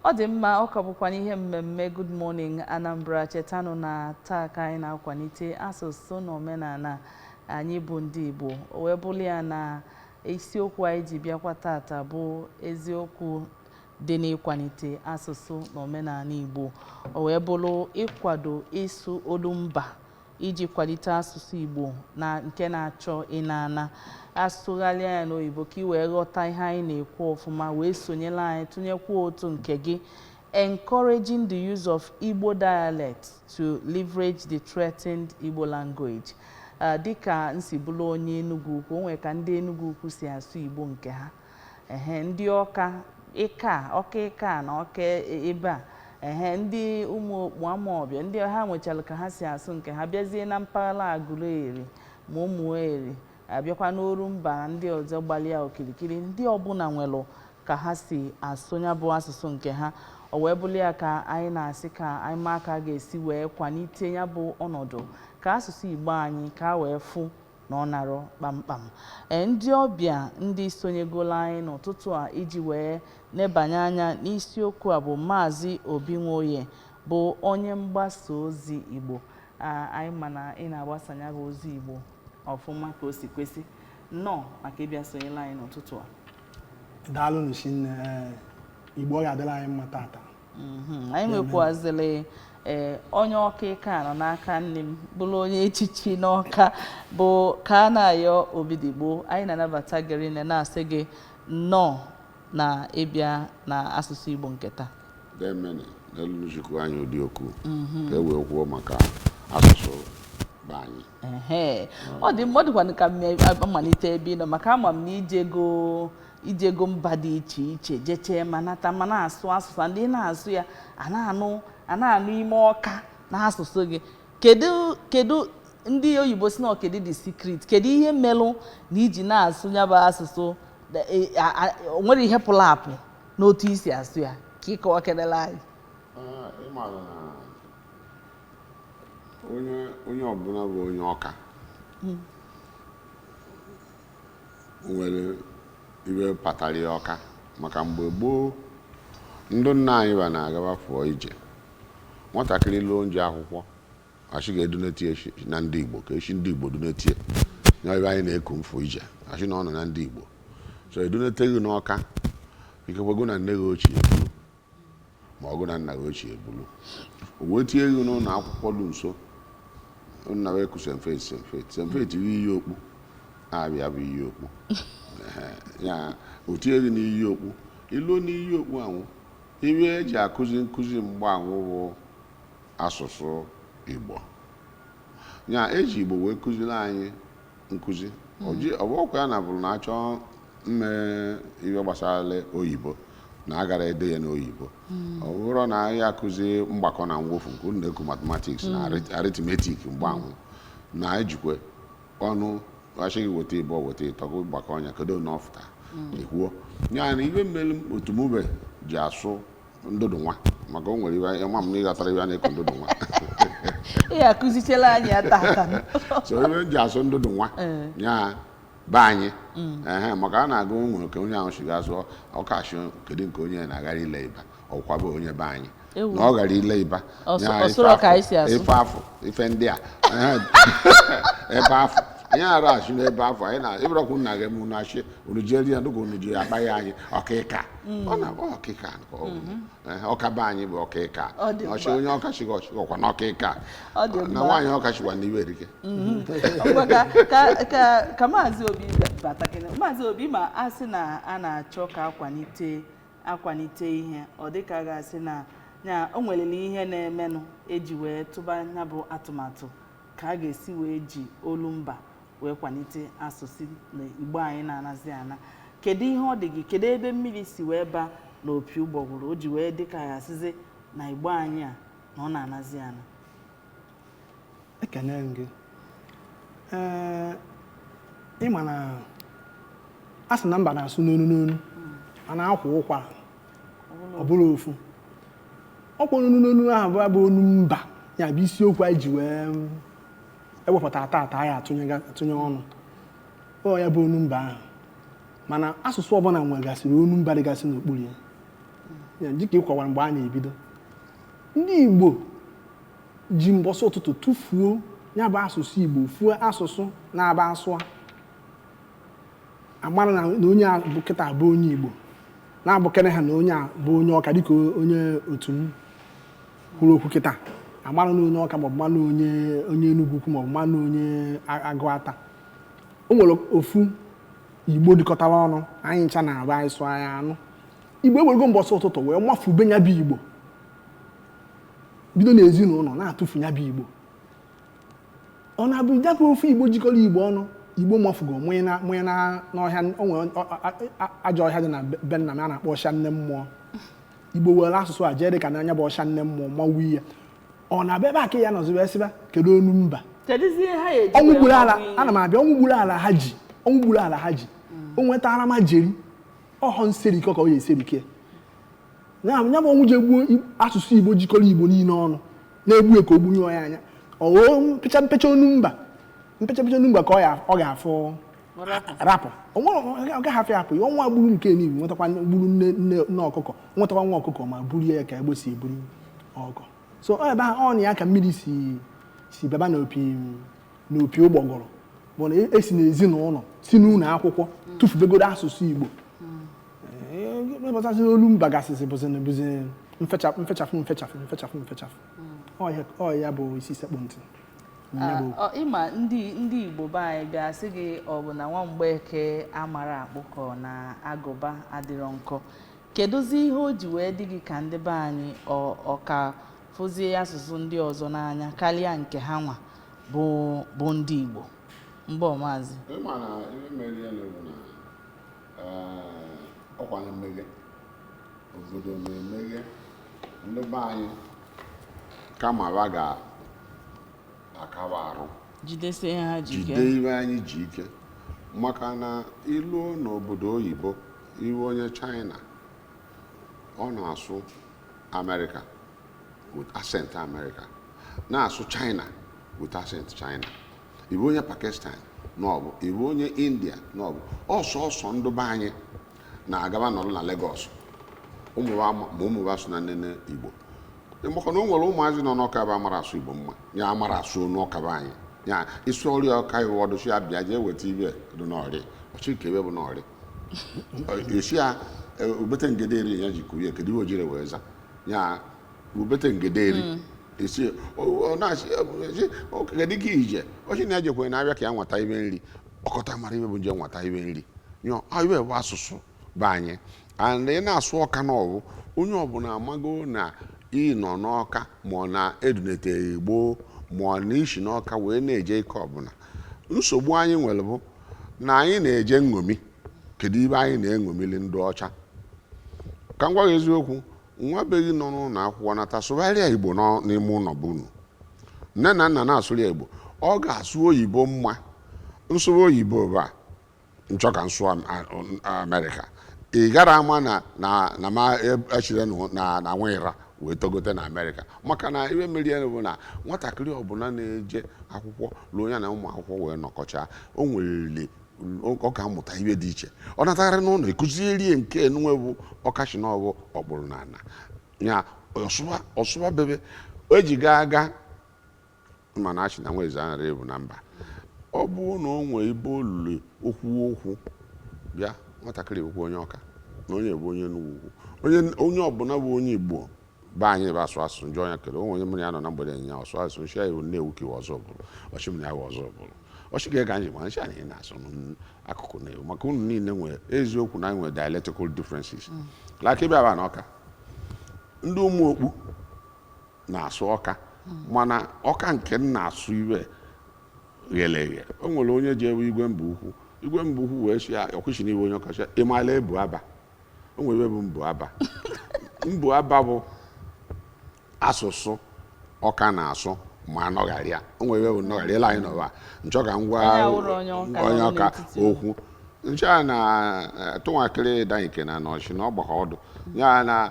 ọ dị mma ọ ka bụkwa ihe mmemme Good Morning Anambra. Chetanụ na taa ka anyị na-akwalite asụsụ na omenala anyị bụ ndị Igbo. O wee bụrụ ya na isiokwu anyị ji bịakwa tata bụ eziokwu dị n'ịkwalite asụsụ na omenala Igbo. O wee bụrụ ịkwado ịsụ Olumba iji kwalite asụsụ Igbo na nke na-achọ ịnana asụgharịa ya n'oyibo ka ị wee ghọta ihe anyị na-ekwu ọfụma wee sonyela anyị tụnyekwa otu nke gị. Encouraging the use of Igbo dialect to leverage the threatened Igbo language. Dịka nsi bụrụ onye Enugu Ukwu, o nwere ka ndị Enugu Ukwu si asụ Igbo nke ha. Ndị Ọka Ịka na Ọka ebe a. Ndị ụmụ Okpu ndị ha nwechara ka ha si asụ nke ha bịazie na mpaghara Agụleri ma Ụmụeri abịakwa n'Olumba ndị ọzọ gbalịa okirikiri ndị ọbụla nwere ka ha si asụ ya bụ asụsụ nke ha. O wee bụrụ ya ka anyị na-asị ka anyị ma ka ga-esi wee kwalite ya bụ ọnọdụ ka asụsụ Igbo anyị ka wee fụ na ọ narọ kpamkpam. Ndị ọbịa ndị sonyegolo anyị n'ụtụtụ a iji wee nebanye anya n'isiokwu a bụ Maazị Obi Nwoye bụ onye mgbasa ozi Igbo. Anyị ma na ị na-agbasa ya bụ ozi Igbo ọfụma ka o si kwesị. Nnọọ maka ịbịa sonyela anyị n'ụtụtụ a. Daalụ n'Chineke, Igbo ga-adịla anyị mma tata. Anyị nwekwazịrị onye Ọka Ịka nọ n'aka nne m bụrụ onye echichi n'Ọka bụ ka a na-ayọ Obidigbo. Anyị na-anabata gị na-asị gị nnọọ na ịbịa na asụsụ Igbo nke taa. N'elunchukwu anyị ụdị okwu ka e wee kwuo maka asụsụ be anyị. Ọ dị mma, ọ dịkwa ka mmalite ebe ị nọ maka ama m na ijego mba dị iche iche jechee ma nata ma na-asụ asụsụ ndị na-asụ ya a na-anụ ime Ọka na asụsụ gị. Kedu ndị oyibo si na kedu the secret, kedu ihe melụ na iji na-asụ ya bụ asụsụ o nwere ihe pụrụ apụ n'otu isi asụ ya ka ịkọwa kedela anyị? Ịmara na onye ọbụla bụ onye Ọka nwere iwe kpatara ya Ọka maka mgbe gboo ndị nna anyị ba na-agaba pụọ ije, nwatakịrị lụọ nje akwụkwọ achị ga-edunetie na ndị Igbo ka echi ndị Igbo dunetie ya ebe anyị na-eku mfụ ije achị na ọ nọ na ndị Igbo so eduneteghị n'Ọka ikekwego na nne gị ochie ebulu ma ọgụ na nna gị ochie ebulu o wee tie gị n'ụlọ akwụkwọ dị nso nna wee ku semfeti iyi okpu na-abịa bụ iyi okpu ya o tie gị n'iyi okpu ilu n'iyi okpu anwụ iwe eji akụzi nkụzi mgbe anwụ bụ asụsụ Igbo ya eji Igbo wee kụziri anyị nkụzi ọbụkwa ya na bụrụ na achọ mme iwe gbasara oyibo na agara ede ya n'oyibo ọ bụrụ na anyị akụzi mgbakọ na mwụfu nke unu na-eku mathematics na arithmetic mgbe anwụ na ejikwe ọnụ achịghị weta ịbụ weta ịtọkụ gbakọ ọnya kedu na ọfụta ekwuo ya na iwe mmelu otu mube ji asụ ndụdụ nwa maka o nwere iwe ma m na ịghọtara iwe a na-eku ndụdụ nwa ya akụzichela anyị atata so iwe ji asụ ndụdụ nwa ya be anyị maka a na-agụ nwere ka onye ahụ si ga-azụ ọkachi kedu nke onye na-agara ile ịba ọkwa bụ onye be anyị na ọ gara ile ịba ife afọ ife ndị a ebe afọ anyị ara achị n'ebe afọ anyị na ịbụrọkwu nna gị mụ na-achị orujeri ya dụka unu ji akpa ya anyị Ọkịka ọ na-agba Ọkịka Ọka be anyị bụ Ọkịka ọchị onye ọkachịghị ọchịghọkwa na Ọkịka na nwaanyị ọkachịkwa na iwe erike. Ka Maazị Obi batakịrị, Maazị Obi ma a sị na a na-achọ ka akwalite ihe ọ dịka ga-asị na o nwere ihe na-emenụ eji wee tụba ya bụ atụmatụ ka a ga-esi wee ji Olumba wee kwalite asụsụ na Igbo anyị na-anazi ana. Kedu ihe ọ dị gị, kedu ebe mmiri si wee ba n'opi ụgbọgwụrụ o ji wee dịka ya asịzi na Igbo anyị a na ọ na-anazi ana? Ekene gị. Ịma na asị na mba na-asụ n'onu a na-akwa ụkwa ọ bụrụ ofu ọkwa n'onu ahụ bụ Olumba ya bụ isiokwu anyị ji wee ewepụta tata anyị atụnye ọnụ ọ ya bụ Olumba ahụ mana asụsụ ọbụla nwegasịrị Olumba dịgasị n'okpuru ya dịka ịkwawara mgbe a na-ebido ndị Igbo ji mbọsị ụtụtụ tụfuo ya bụ asụsụ Igbo fuo asụsụ na-aba asụa amara na onye a bụ kịta bụ onye Igbo na-abụkere ha na onye a bụ onye Ọka dịka onye otu m kwuru okwu kịta amara na onye Ọka maọbụ mmanụ onye Enugu ukwu maọbụ mmanụ onye Agụata. O nwere ofu Igbo dịkọtara ọnụ anyị ncha na-abụ anyị sụọ anyị anụ Igbo ewerego mbọsị ụtụtụ wee mafube ya bụ Igbo bido n'ezinụlọ na-atụfu ya bụ Igbo ọ na-abụ ịdapụ ofu Igbo jikọrọ Igbo ọnụ Igbo mafugo mụnye n'ọhịa onwe ajọ ọhịa dị na be nna m a na-akpọ ọsha nne mmụọ Igbo were asụsụ a jee dị ka n'anya bụ ọsha nne mmụọ mmanwụ ihe ọ na-abịa ebe aka ya nọziri esiba kedu Olumba ọnwụ gburu ala ana m abịa ọnwụ gburu ala ha ji o nwetara ma jeri ọhọ nseri ike ka ọ ya eseri ike ya bụ ọnwụ je gbuo asụsụ Igbo jikọrọ Igbo niile ọnụ na-egbu ka o gbunye onye anya ọghọọ mpecha Olumba ka ọ ga-afụ rapụ ọ gaghị afịa apụ ọnwa gburu nke niile nwetakwa gburu nne ọkụkọ nwetakwa nwa ọkụkọ ma burie ya ka egbe si eburu ọkụkọ so ebe ahụ ọ na ya ka mmiri si baba n'opi ụgbọgọrọ bụ na esi n'ezinụlọ si n'ụlọ akwụkwọ tụfubegoro asụsụ Igbo mepụtasị Olumba gasịsị bụzi mfechafụ ọ ya bụ isi sekpụ ntị. Ịma ndị Igbo be anyị bịa sị gị ọ bụ na nwa Mgbeke amara akpụkọ na agụba adịrọ nkọ kedụzi ihe o ji wee dị gị ka ndị be anyị ọka fụzie asụsụ ndị ọzọ n'anya karịa nke ha nwa bụ ndị Igbo mbọ maazị ịma na ihe mere ya bụ na ọkwa na mmeghe obodo na-emeghe ndị be anyị kama ha ga-akawa arụ jidesi ihe ha ji jide iwe anyị ji ike maka na ilu n'obodo oyibo iwe onye China ọ na-asụ America with accent America na-asụ China with accent China iwe onye Pakistan n'ọbụ iwe onye India n'ọbụ ọsọsọ ndị be anyị na-agaba nọrọ na Lagos ụmụwa sụ na nne Igbo maka na o nwere ụmụazị nọ n'Ọka bụ amara asụ Igbo mma ya amara asụ n'Ọka bụ anyị ya isi ọrịa Ọka iwe ọdụchi ya bịa jee weta ibe dị n'ọrị ọchịkebe bụ n'ọrị esi ya ubete ngederi ya jikọ ya kedu ihe o jiri wee za ya ubete ngederi esi ọ na-asị kedu ka ije ọchị na-ejekwe na-abịa ka ya nwata ibe nri ọkọta mara ibe bụ nje nwata ibe nri nyọ ibe bụ asụsụ bụ anyị and ị na-asụ Ọka n'ọgụ onye ọbụla amago na ị nọ n'Ọka ma ọ na-edunete Igbo ma ọ na isi n'Ọka wee na-eje ike ọbụla nsogbu anyị nwere bụ na anyị na-eje nṅomi kedu ibe anyị na-eṅomili ndị ọcha ka m gwa gị eziokwu nwa beghị nọ n'ụlọ akwụkwọ nata sụgharịa Igbo n'ime ụlọ bunu nne na nna na-asụrụ ya Igbo ọ ga-asụ oyibo mma nsụwa oyibo bụ a nchọ ka nsụ Amerịka ị gara ama na ma echire na nwera wee togote na Amerịka maka na iwe mmeri ya bụ na nwatakịrị ọbụla na-eje akwụkwọ ruo ya na ụmụ akwụkwọ wee nọkọcha o nwerele ọ ga-amụta ihe dị iche ọ natagharị n'ụlọ ekụzierie nke enwe bụ ọkachi na ọbụ ọkpụrụ na ana ya ọsụba bebe eji aga mana achị na nweze anara ebu na mba ọ bụ na o nwee ibe olulu okwu bịa nwatakịrị okwu onye Ọka na onye bụ onye Enugu onye ọbụla bụ onye Igbo be anyị bụ asụ asụsụ njọ ya kere onye mmiri ya nọ na mgbede ya ọsụ asụsụ nshi ya na-ewu ka ọzọ bụrụ ọchịmịrị ya ọzọ bụrụ ọchị ga-ega nji ma nshi anyị na-asụ akụkụ na ewu maka unu niile nwere eziokwu na anyị nwere dialectical differences like ebe aba na Ọka ndị ụmụ okpu na-asụ Ọka mana Ọka nke na-asụ iwe ghere eghe o nwere onye ji ewe igwe mba ukwu wee si ya ọkwụchi n'iwe onye Ọkacha ịmala ebu aba o nwere ebe bụ mbụ aba bụ asụsụ Ọka na-asụ ma anọgharịa o nwere ebe bụ nọgharịala anyị n'ụwa nchọ ka ngwa onye Ọka okwu ncha na tụnwakịrị danyike na nọchi na ọgbakọ ọdụ ya na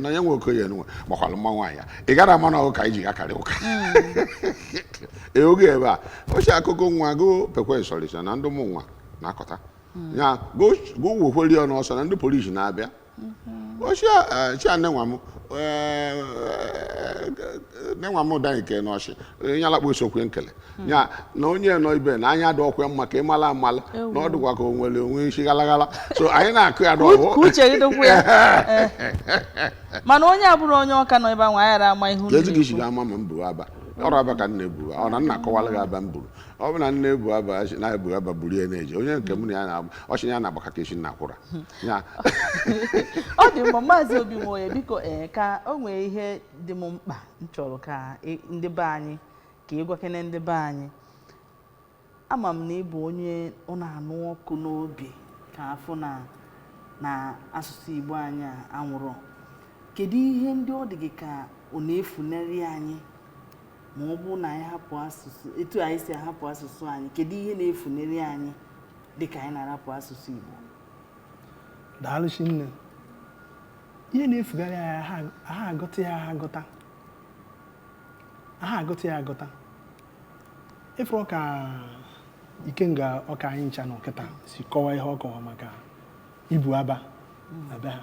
nọnye nwe okoye nwe gbakwalụ mma nwaanyị ya ị gara ama na ọgụ ka iji akarị ụka oge ebe a ochi akụkọ nwa go pekwe sọrịsa na ndị ụmụ nwa na-akọta ya go wekweri ọnụ ọsọ na ndị polisi na-abịa chia nenwa m nenwa m da nke n'ọchị onye alakpọ osokwe nkele ya na onye nọ ibe na anya dị ọkwa mma ka ịmala amala na ọ dịkwa ka o nwere onwe isi galagala so anyị na-akụ ya n'ọhụ uche gị dịkwa ya mana onye abụrụ onye ọka nọ ebe ahụ anyị ara ama ihu ka esi ga-ama ma m buru aba ọrụ aba ka nna ebu ọ na nna akọwala gị aba m buru ọ bụ na nna ebu aba na-ebu aba buru ya na-eje onye nke m na ya ọchị ya na-agbakọta isi nna kwụra ọ dị mma maazị Obinwoye biko ka o nwee ihe dị m mkpa m chọrọ ka ndị be anyị ka ịgwakene ndị be anyị ama m na ịbụ onye ọ na-anụ ọkụ n'obi ka afọ na asụsụ Igbo anyị anwụrụ kedu ihe ndị ọ dị gị ka ọ na-efunarị anyị ma ọ bụrụ na anyị hapụ asụsụ etu anyị si ahapụ asụsụ anyị kedu ihe na-efunarị anyị dịka anyị na-arapụ asụsụ Igbo daalụ Chinne ihe na-efugharị anyị ha agụta ya agụta ịfụrụ ka Ikenga ọka anyị ncha na ọkịta si kọwa ihe ọ kọwa maka ibu aba abịa ha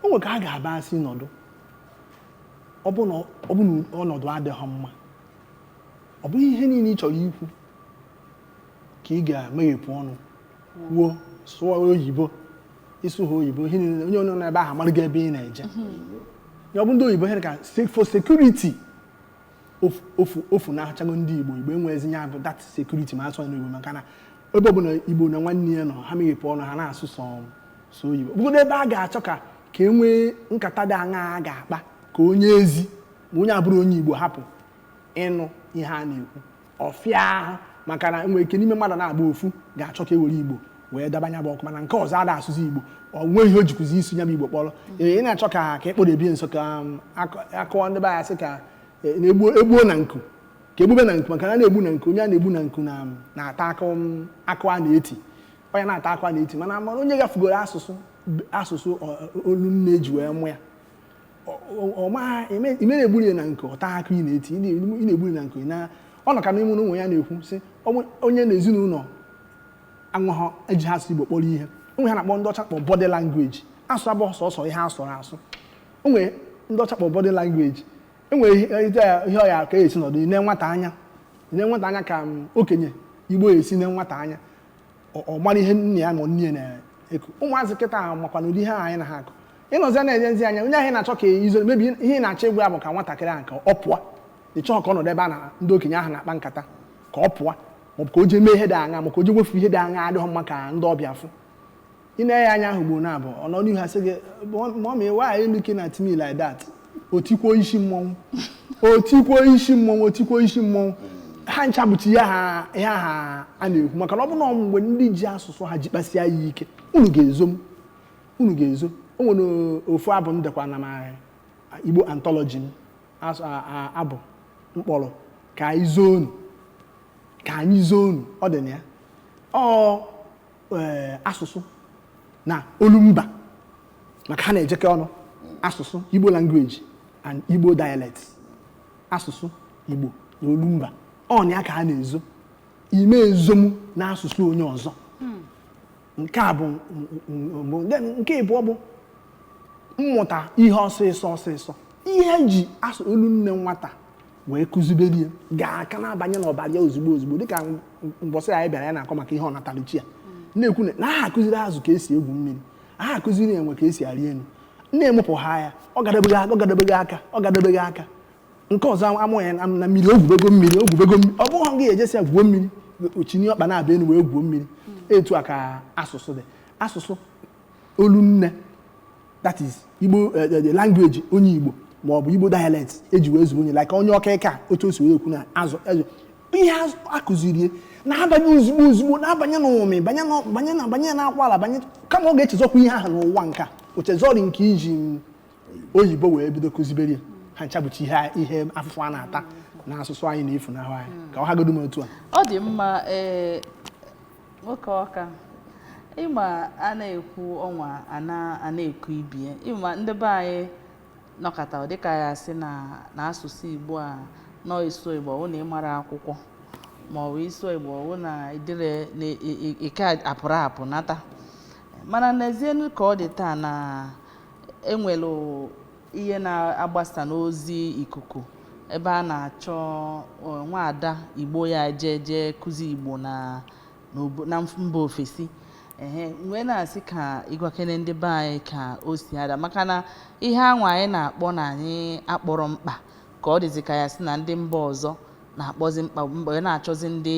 o nwere ka ha ga-aba asị nọdụ ọ bụ na ọnọdụ adịghị mma ọ bụghị ihe niile ị chọrọ ikwu ka ị ga-emeghepụ ọnụ kwuo sụọ oyibo ịsụ ha oyibo ihe niile onye nọ n'ebe ahụ amarịghị ebe ị na-eje ya ọ bụ ndị oyibo ihe ka for security ofu na-achago ndị Igbo enwezi ya bụ that security ma asụ n'Igbo maka na ebe ọbụla Igbo na nwanne ya nọ ha meghepụ ọnụ ha na-asụ sọ oyibo bụgodo ebe a ga-achọ ka e nwee nkata dị aṅa a ga-akpa ka onye ezi ma onye abụrụ onye Igbo hapụ ịnụ ihe a na-ekwu ọfịa ahụ maka na enwere ike n'ime mmadụ na-agba ofu ga-achọ ka e were Igbo wee dabanye bụ ọkụ mana nke ọzọ ada asụsụ Igbo ọ nweghị ihe o jikwuzi isu ya bụ Igbo kpọrọ ị na-achọ ka ekpọdebie nso ka akọwa ndị be ya sị ka egbuo na nku ka egbube na nku maka na na-egbu na nku onye a na-egbu na nku na-ata akụ a na-eti onye na-ata akụ a na-eti mana onye gafugoro asụsụ olu nne eji wee mụ ya ime na-egburi ya na nku ọta akụ ị na-eti ị na-egburi na nku ọ nọ ka n'ime ụmụ ya na-ekwu sị onye na ezinụlọ aṅụghọ eji asụsụ Igbo kpọrọ ihe onwe ha na-akpọ ndị ọcha kpọ body language asụ abụọ sọsọ ihe asụrụ asụ onwe ndị ọcha kpọ body language enwere ihe ọya ka esi nọdụ ine nwata anya ka okenye Igbo esi ne nwata anya ọ mara ihe nne ya ma nne na-eku ụmụazị kịta ahụ makwa na ụdị ihe anyị na ha akụ ịnọzi na-eje nzi anya onye ahụ na-achọ ka izere mebi ihe na-achọ egwu ya bụ ka nwatakịrị ahụ ka ọ pụọ ịchọọ ka ọ nọdụ ebe a na ndị okenye ahụ na-akpa nkata ka ọ pụọ maọbụ ka o jee mee ihe dị aṅa ma ka o jee wefu ihe dị aṅa adịghị mma ka ndị ọbịa fụ ị na-enye anya ahụ gboo na-abụ ọ nọ n'ihu ha sị gị mommy why are you looking at me like that otikwo isi mmọnwụ ha ncha bụchi ihe aha a na-ekwu maka na ọ bụ na mgbe ndị ji asụsụ ha ji kpasịa ya ike unu ga-ezo o nwere ofu abụ ndekwa na ma Igbo anthology abụ mkpọrọ ka anyị zoonu ọ dị na ya asụsụ na Olumba maka ha na-ejekọ ọnụ asụsụ Igbo language and Igbo dialect asụsụ Igbo na Olumba ọnya ka ha na-ezo ime ezomu n'asụsụ onye ọzọ nke a bụ nke ịbụọ bụ mmụta ihe ọsịsọ ihe ji olu nne nwata wee kụziberie ga-aka na-abanye n'ọbara ya ozugbo dịka mbọsị anyị bịara ya na-akọ maka ihe ọnataluchi ya na-ekwu na ha akụziri azụ ka esi egwu mmiri ha akụziri enwe ka esi arị elu na-emụpụ ha ya ọ gadebeghị aka nke ọzọ amụghị na mmiri ogwubego mmiri ọ bụghị gị ejesi ya gwuo mmiri ochini ọkpa na-abịa elu wee gwuo mmiri etu a ka asụsụ dị asụsụ olu nne that is Igbo the language onye Igbo ma ọ bụ Igbo dialect eji wee zuo onye like onye ọkaịka otu o si wee ekwu na azụ ihe akụzirie na-abanye ozugbo na-abanye n'ụmị banye na akwala banye kama ọ ga-echezọkwa ihe ahụ n'ụwa nka ochezọrị nke iji oyibo wee bido kụziberie ha ncha bụchi ihe afụfụ a na-ata na asụsụ anyị na-efu n'ahụ anyị ka ọ hagodo m otu a ọ dị mma nwoke ọka ịma a na-ekwu ọnwa a na-ekwu ibie ịma ndị be anyị nọkọta dịka ya sị na asụsụ Igbo a nọ iso Igbo ọ na ịmara akwụkwọ ma ọ bụ iso Igbo ọ na idire ike apụrụ apụ nata mana n'ezie ka ọ dị taa na enwelu ihe na-agbasa n'ozi ikuku ebe a na-achọ nwaada Igbo ya je kụzi Igbo na mba ofesi wee na-asị ka ịgwakene ndị be anyị ka o si ada maka na ihe anwa anyị na-akpọ na anyị akpọrọ mkpa ka ọ dịzị ka ya si na ndị mba ọzọ na-akpọzi mkpa mgbe na-achọzi ndị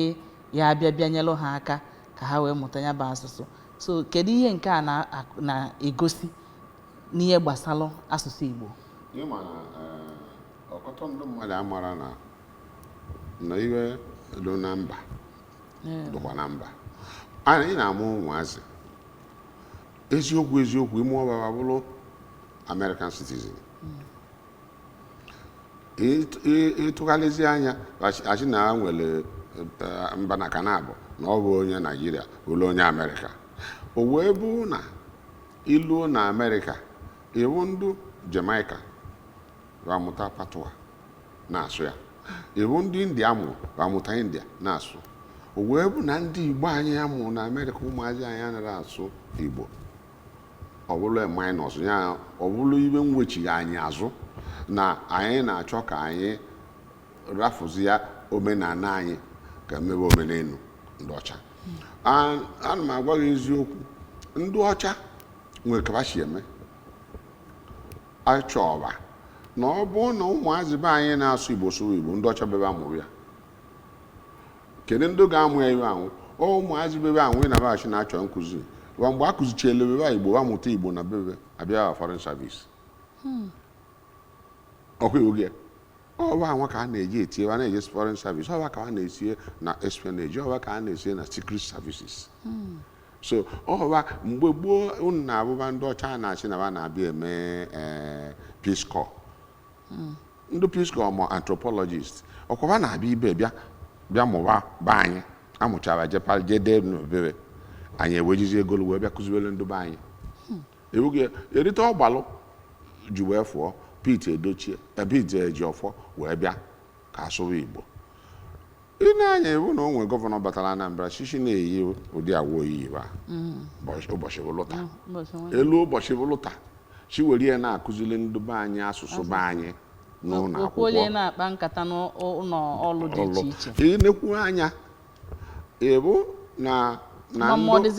ya bịa nyelụ ha aka ka ha wee mụta ya bụ asụsụ. So kedu ihe nke a na-egosi n'ihe gbasalụ asụsụ Igbo? Ọkọtọ ndị mmadụ amara na iwe elu na mba dụkwa na mba anyị na-amụ ụmụazị eziokwu ime ọbara bụrụ American citizen ịtụgharịzi anya achị na nwere mba na kanabụ na ọ bụ onye Naijiria bụrụ onye Amerịka o wee bụ na iluo na Amerịka iwu ndị Jamaica amụta Patois na-asụ ya iwu ndị India mụrụ amụta India na-asụ o wee bụ na ndị Igbo anyị amụrụ na Amerịka ụmụazị anyị anaghị asụ Igbo ọ bụrụ minus ya ọ bụrụ ibe mwechighị anyị azụ na anyị na-achọ ka anyị rafụzi ya omenala anyị ka mmebe omenelu ndị ọcha. Ana m agwa gị eziokwu ndị ọcha nwere ka ha si eme achọba na ọ bụ na ụmụazị be anyị na-asụ Igbo sụrụ Igbo ndị ọcha bebe amụrụ ya kedu ndị ga-amụ ya iwe anwụ ụmụazị bebe anwụ na baghachi na-achọ nkụzi wa mgbe a kụzichela bebe Igbo amụta Igbo na bebe abịa foreign service ọkwa oge ọba anwa ka a na-eji etinye a na-eji foreign service ọba ka a na-esie na espionage ọba ka a na-esie na secret services so ọba mgbe gboo unu na-abụba ndị ọcha na-achị na ba na-abịa eme Peace Corps ndị Peace Corps ma anthropologist ọkwaba na-abịa ibe bịa mụba be anyị amụchara jepal jede n'obere anyị ewejizi ego wee bịa kụziwere ndị be anyị ewuge erite ọgbalụ ji wee fụọ Pete Ejiofọ wee bịa ka asụrụ Igbo ị na-anya ewu na o nwere gọvanọ batara Anambra shishi na-eyi ụdị agwa oyiyi ba ụbọchị bụlụta elu ụbọchị bụlụta chi were ya na-akụziri ndị be anyị asụsụ be anyị n'ụlọ akwụkwọ na-akpa nkata n'ụlọ ọrụ dị iche iche ịnekwu anya ebu na ndị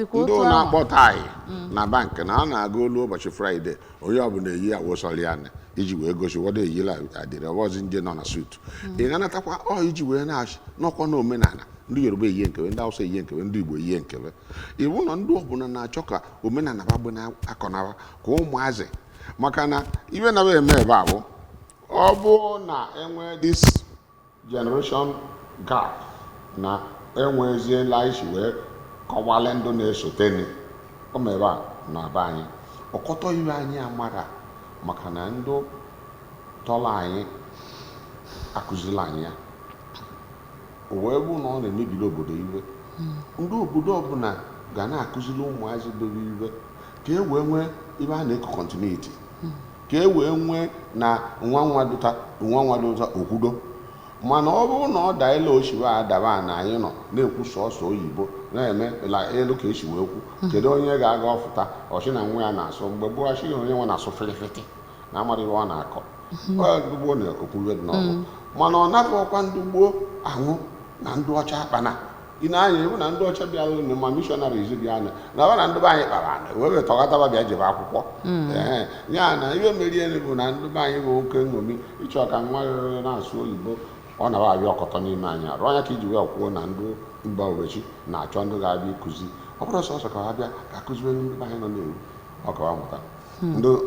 na-akpọta anyị na bank na a na-aga olu ụbọchị Fraịde onye ọbụla eyi awụsọrọ ya iji wee gosi wọda eyila adịrị ọbọzi ndị nọ na suit ị ga-anatakwa iji wee na-achị n'ọkwa na omenala ndị Yoruba eyihe nkewe ndị Hausa eyihe nkewe ndị Igbo eyihe nkewe iwu na ndị ọbụla na-achọ ka omenala bagbe na-akọnawa ka ụmụazị maka na ibe na eme ebe a bụ ọ bụ na enwe this generation gap na enweziela isi wee kọwale ndụ na-esoteni omebe a na be anyị ọkọtọ iwe anyị amara maka na ndị tọrọ anyị akụzila anyị ya o wee bụ na ọ na-emebiri obodo iwe ndị obodo ọbụla ga na-akụzili ụmụazị bere iwe ka e wee nwee ibe a na-eko continuity ka e wee nwee na nwa nwadụta okwudo mana ọ bụrụ na ọ daela oshiwe adaba na anyị nọ na-ekwu sọsọ oyibo na-eme elu ka esi wee kwu kedu onye ga-aga ọfụta ọchị na nwa ya na-asụ mgbe gboo achịghị onye nwe na-asụ filifiti na amarị ọ na-akọ gboo na-ekwu dị n'ọgụ mana ọ nabụọkwa ndị gboo ahụ na ndị ọcha akpana ị na-anya ewu na ndị ọcha bịara unu ma missionaries bịa na ndị be anyị kpara ana wee tọgataba bịa jebe akwụkwọ ya na ihe merie bụ na ndị be anyị bụ oke nṅomi ịchọ ka nwa na-asụ oyibo ọ na-abịa ọkọtọ n'ime anyị arụ anya ka iji wee kwuo na ndị mba owechi na-achọ ndị ga-abịa ịkụzi ọ bụrụ sọsọ ka ha bịa ka akụziere ndị be anyị nọ n'ewu ọ ka ha mụta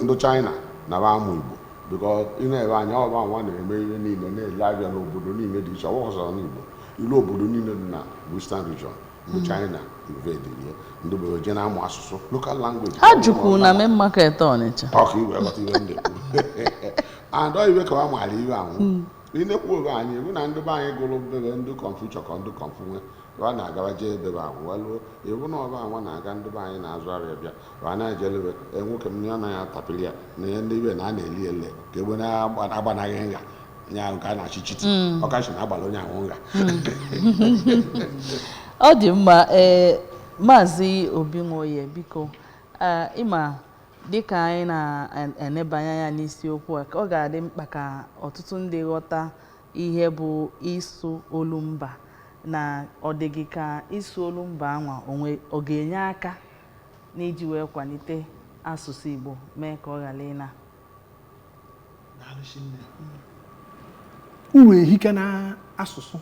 ndị China na ba amụ Igbo bikọ ị na-ebe anya ọba nwa na-eme ihe niile na-ele abịa n'obodo niile dị iche ọ bụghọsọrọ n'Igbo ilu obodo niile dị na Western region ndị China invaded ndị bụ je na-amụ asụsụ local language ha jukwu na main market Ọnịcha ọka iwe ghọta ihe ndị adọ iwe ka ha maara iwe anwụ ịnekwu obe anyị ewu na ndị be anyị gụrụ bebe ndị Confucius ka ndị Confu wa na-agawa jee edebe anwụ waluo ewu na ọba anwa na-aga ndị be anyị na-azụ arịa bịa wa na-ejelebe nwoke m ya anaghị atapịrị ya na ihe ndị iwe na a na-eli ele ka egbe na-agbanaghị nha nya nke a na-achịchiti ọkachi na-agbala onye ahụ nha ọ dị mma Maazị Obi Nwoye biko ịma dịka anyị na-enebanye anya n'isiokwu a ọ ga-adị mkpa ka ọtụtụ ndị ghọta ihe bụ ịsụ olumba na ọ dịghị ka ịsụ olumba anwa ọ ga-enye aka n'iji wee kwalite asụsụ Igbo mee ka ọ ghara ịna uru ehike na asụsụ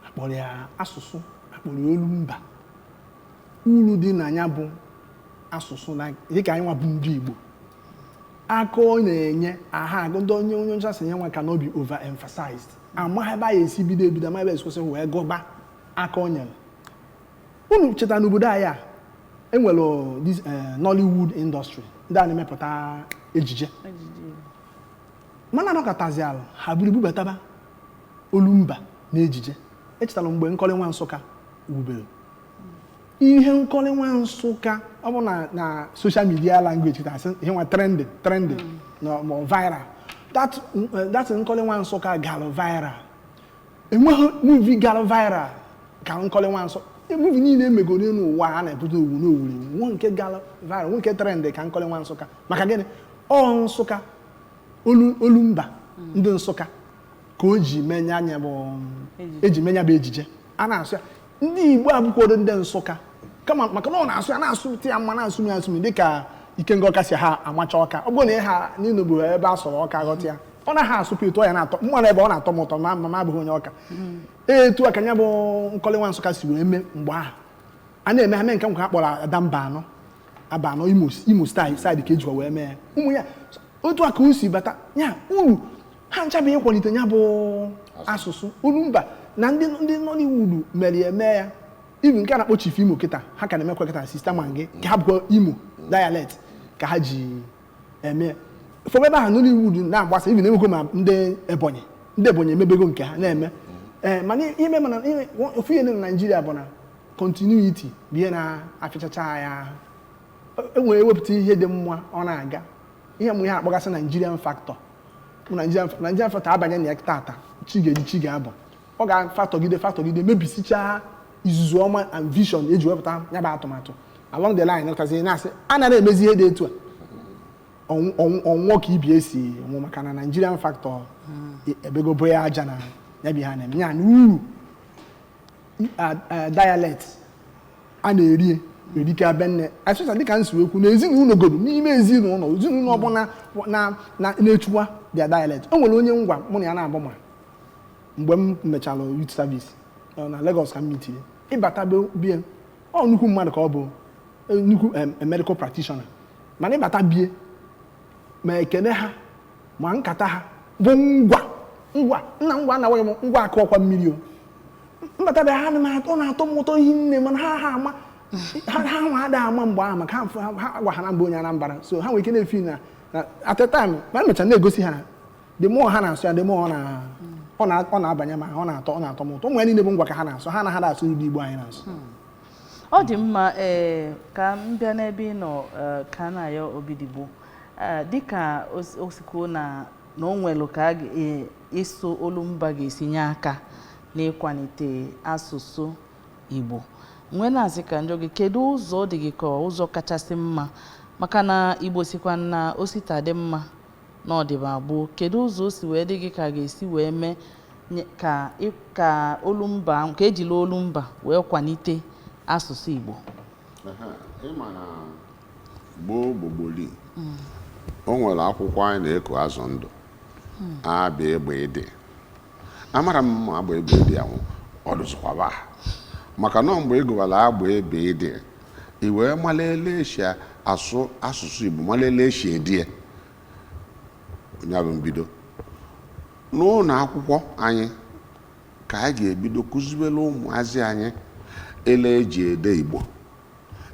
akpọrọ ya asụsụ akpọrọ ya olumba. Uru dị na ya bụ asụsụ na dịka anyị nwa bụ ndị Igbo aka ọ na-enye aha ndị onye nchasị nye nwa ka na obi over emphasized amaghị ebe anyị esi bido ebido amaghị ebe esikwesị wee gụba aka o nyere. Unu cheta n'obodo anyị a enwere this Nollywood industry ndị a na-emepụta ejije mana anọkọtazi ala ha buru bubataba olumba na ejije. Echetara mgbe Nkọli Nwa Nsụka wubere ihe Nkọli Nwa Nsụka ọ bụ na social media language ta asị ihe nwa trending ma viral that Nkọli Nwa Nsụka gara viral. Enweghị movie gara viral ka Nkọli Nwa Nsụka. Movie niile emegoro n'ụwa a na-ebute owu n'owuri nwe nke gara viral nwe nke trend ka Nkọli Nwa Nsụka maka gịnị ọ Nsụka olumba ndị Nsụka ka o ji menya anya bụ eji menya bụ ejije a na-asụ ya. Ndị Igbo abụkwado ndị Nsụka kama maka na ọ na-asụ ya na-asụ ya mma na-asụ ya asụ dịka Ikenga Ọka si ha amacha ọka ọ bụrụ na ha n'Inugbo ebe a sọrọ ọka ghọta ya ọ na ha asụpụ etu ya na-atọ mmanụ ebe ọ na-atọ m ụtọ ma abụghị onye ọka etu aka ya bụ Nkọli Nwa Nsụka si wee mee mgbe ahụ a na-eme ha mee nke nkwa akpọrọ Adamba anọ Imo side ka ejiwa wee mee ya ụmụ ya otu aka o si bata ya uru ha nchabeghị ịkwalite ya bụ asụsụ olumba na ndị Nollywood mere eme ya ibi nke a na-akpọ Chief Imo kịta ha ka na-emekwa kịta sista Mange ka ha bụkwa Imo dialect ka ha ji eme fọm ebe ahụ Nollywood na-agbasa ibi na-enwekwa ma ndị Ebonyi emebego nke ha na-eme mana ime mana ofu ihe na Naịjirịa bụ na continuity bụ ihe na-afịchacha ya enwere ewepụta ihe dị mma ọ na-aga ihe mụ ihe akpọgasị Nigerian factor Nigerian factor abanye na ya tata chi ga-abụ ọ ga-factorgide mebisichaa izuzu ọma and vision eji wepụta ya bụ atụmatụ along the line nọtazi na-asị a na-emezi ihe dị etu a ọnwụọ ka ibi esi nwụ maka na Nigerian factor ebegobo ya aja na ya bụ ha na-eme ya na uru dialect a na-eri erike abenne asụsụ dịka nsiwekwu na ezinụlọ n'ime ezinụlọ ọbụla na-echukwa their dialect. O nwere onye ngwa mụ na ya na-abụ ma mgbe m mechara youth service na Lagos ka m mitiri ịbata bie ọ nnukwu mmadụ ka ọ bụ nnukwu medical practitioner mana ịbata bie ma ekene ha ma nkata ha bụ ngwa anaghị m ngwa akụ ọkwa mmiri o mbata be ha ọ na-atọ m ụtọ ihe nne mana ha ama ha nwa ada ama mgbe ahụ maka ha gwa ha na mba onye Anambra so ha nwere ike na-efi na at a time ma emecha na-egosi ha the more ha na-asụ ya the more ọ na-abanye ma ọ na-atọ m ụtọ ụmụ ya niile bụ ngwa ka ha na-asụ ha na ha na-asụ ndị Igbo anyị na-asụ. Ọ dị mma ka m bịa n'ebe ị nọ ka na-ayọ Obidigbo dịka osikwu na o nwere ka ịsụ olumba ga-esi nye aka n'ịkwalite asụsụ Igbo nwee na-asị ka njọ gị kedu ụzọ dị gị ka ụzọ kachasị mma maka na Igbo sikwa na osita dị mma na ọdịba gboo kedu ụzọ o si wee dị gị ka ga-esi wee mee ka olumba ka ejila olumba wee kwalite asụsụ Igbo? Ịma na gbogboli o nwere akwụkwọ anyị na-eko azụ ndụ abịa egbe ede amara m ma agba egbe ede ahụ ọdụzụkwaba maka na mgbe ịgụwara agba ebe ede iwee malele eshi asụsụ Igbo malele eshi edie onye bụ mbido n'ụlọ akwụkwọ anyị ka anyị ga-ebido kụziwere ụmụazị anyị ele eji ede Igbo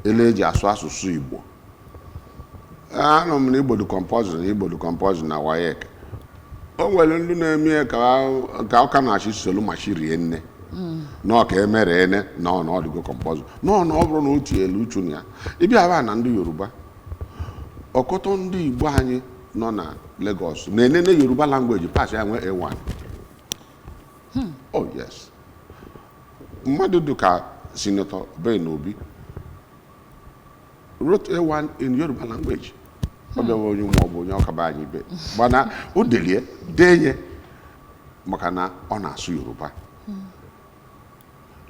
ele eji asụ asụsụ Igbo. Anọ m na Igbo composition na WAEC o nwere ndị na-eme ka ọka na-achị solu machi rie nne n'ọka emere ene na ọnọdụgo composition na ọ bụrụ na otu elu uchu na ya ịbịa aba na ndị Yoruba ọkọtọ ndị Igbo anyị nọ na Lagos na-enene Yoruba language pass ya nwe A1. Oh yes, mmadụ dịka Senator Ben Obi wrote A1 in Yoruba language. Onye maọbụ onye ọkaba anyị ibe mana o delie denye maka na ọ na-asụ Yoruba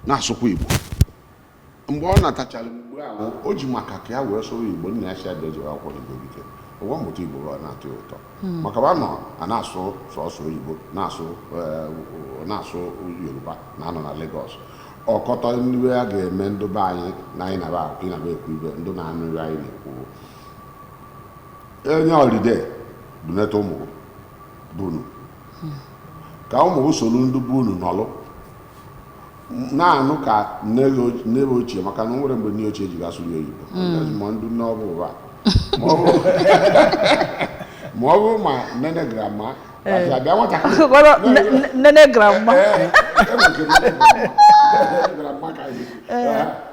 na-asụkwa Igbo mgbe ọ natachara mgbe ahụ o ji maka ka ya wee sụrụ Igbo nna ya si adeji akwụkwọ Igbo bike ụgwọ mmụta Igbo na-atọ ya ụtọ maka na nọ a na-asụ sọsọ Igbo na-asụ Yoruba na-anọ na Lagos ọkọtọ ndị a ga-eme ndị be anyị na anyị na-aba ekwu ibe ndị na-anụ ibe anyị na-ekwu enye ọlide duneta ụmụ bunu ka ụmụ usoro ndị bunu nọlụ na-anụ ka nne ochie maka na nwere mgbe nne ochie ji gasụrụ ya Igbo ma ndị nne ọbụ ụba ma ọ bụ ma nene grama abịa nene grama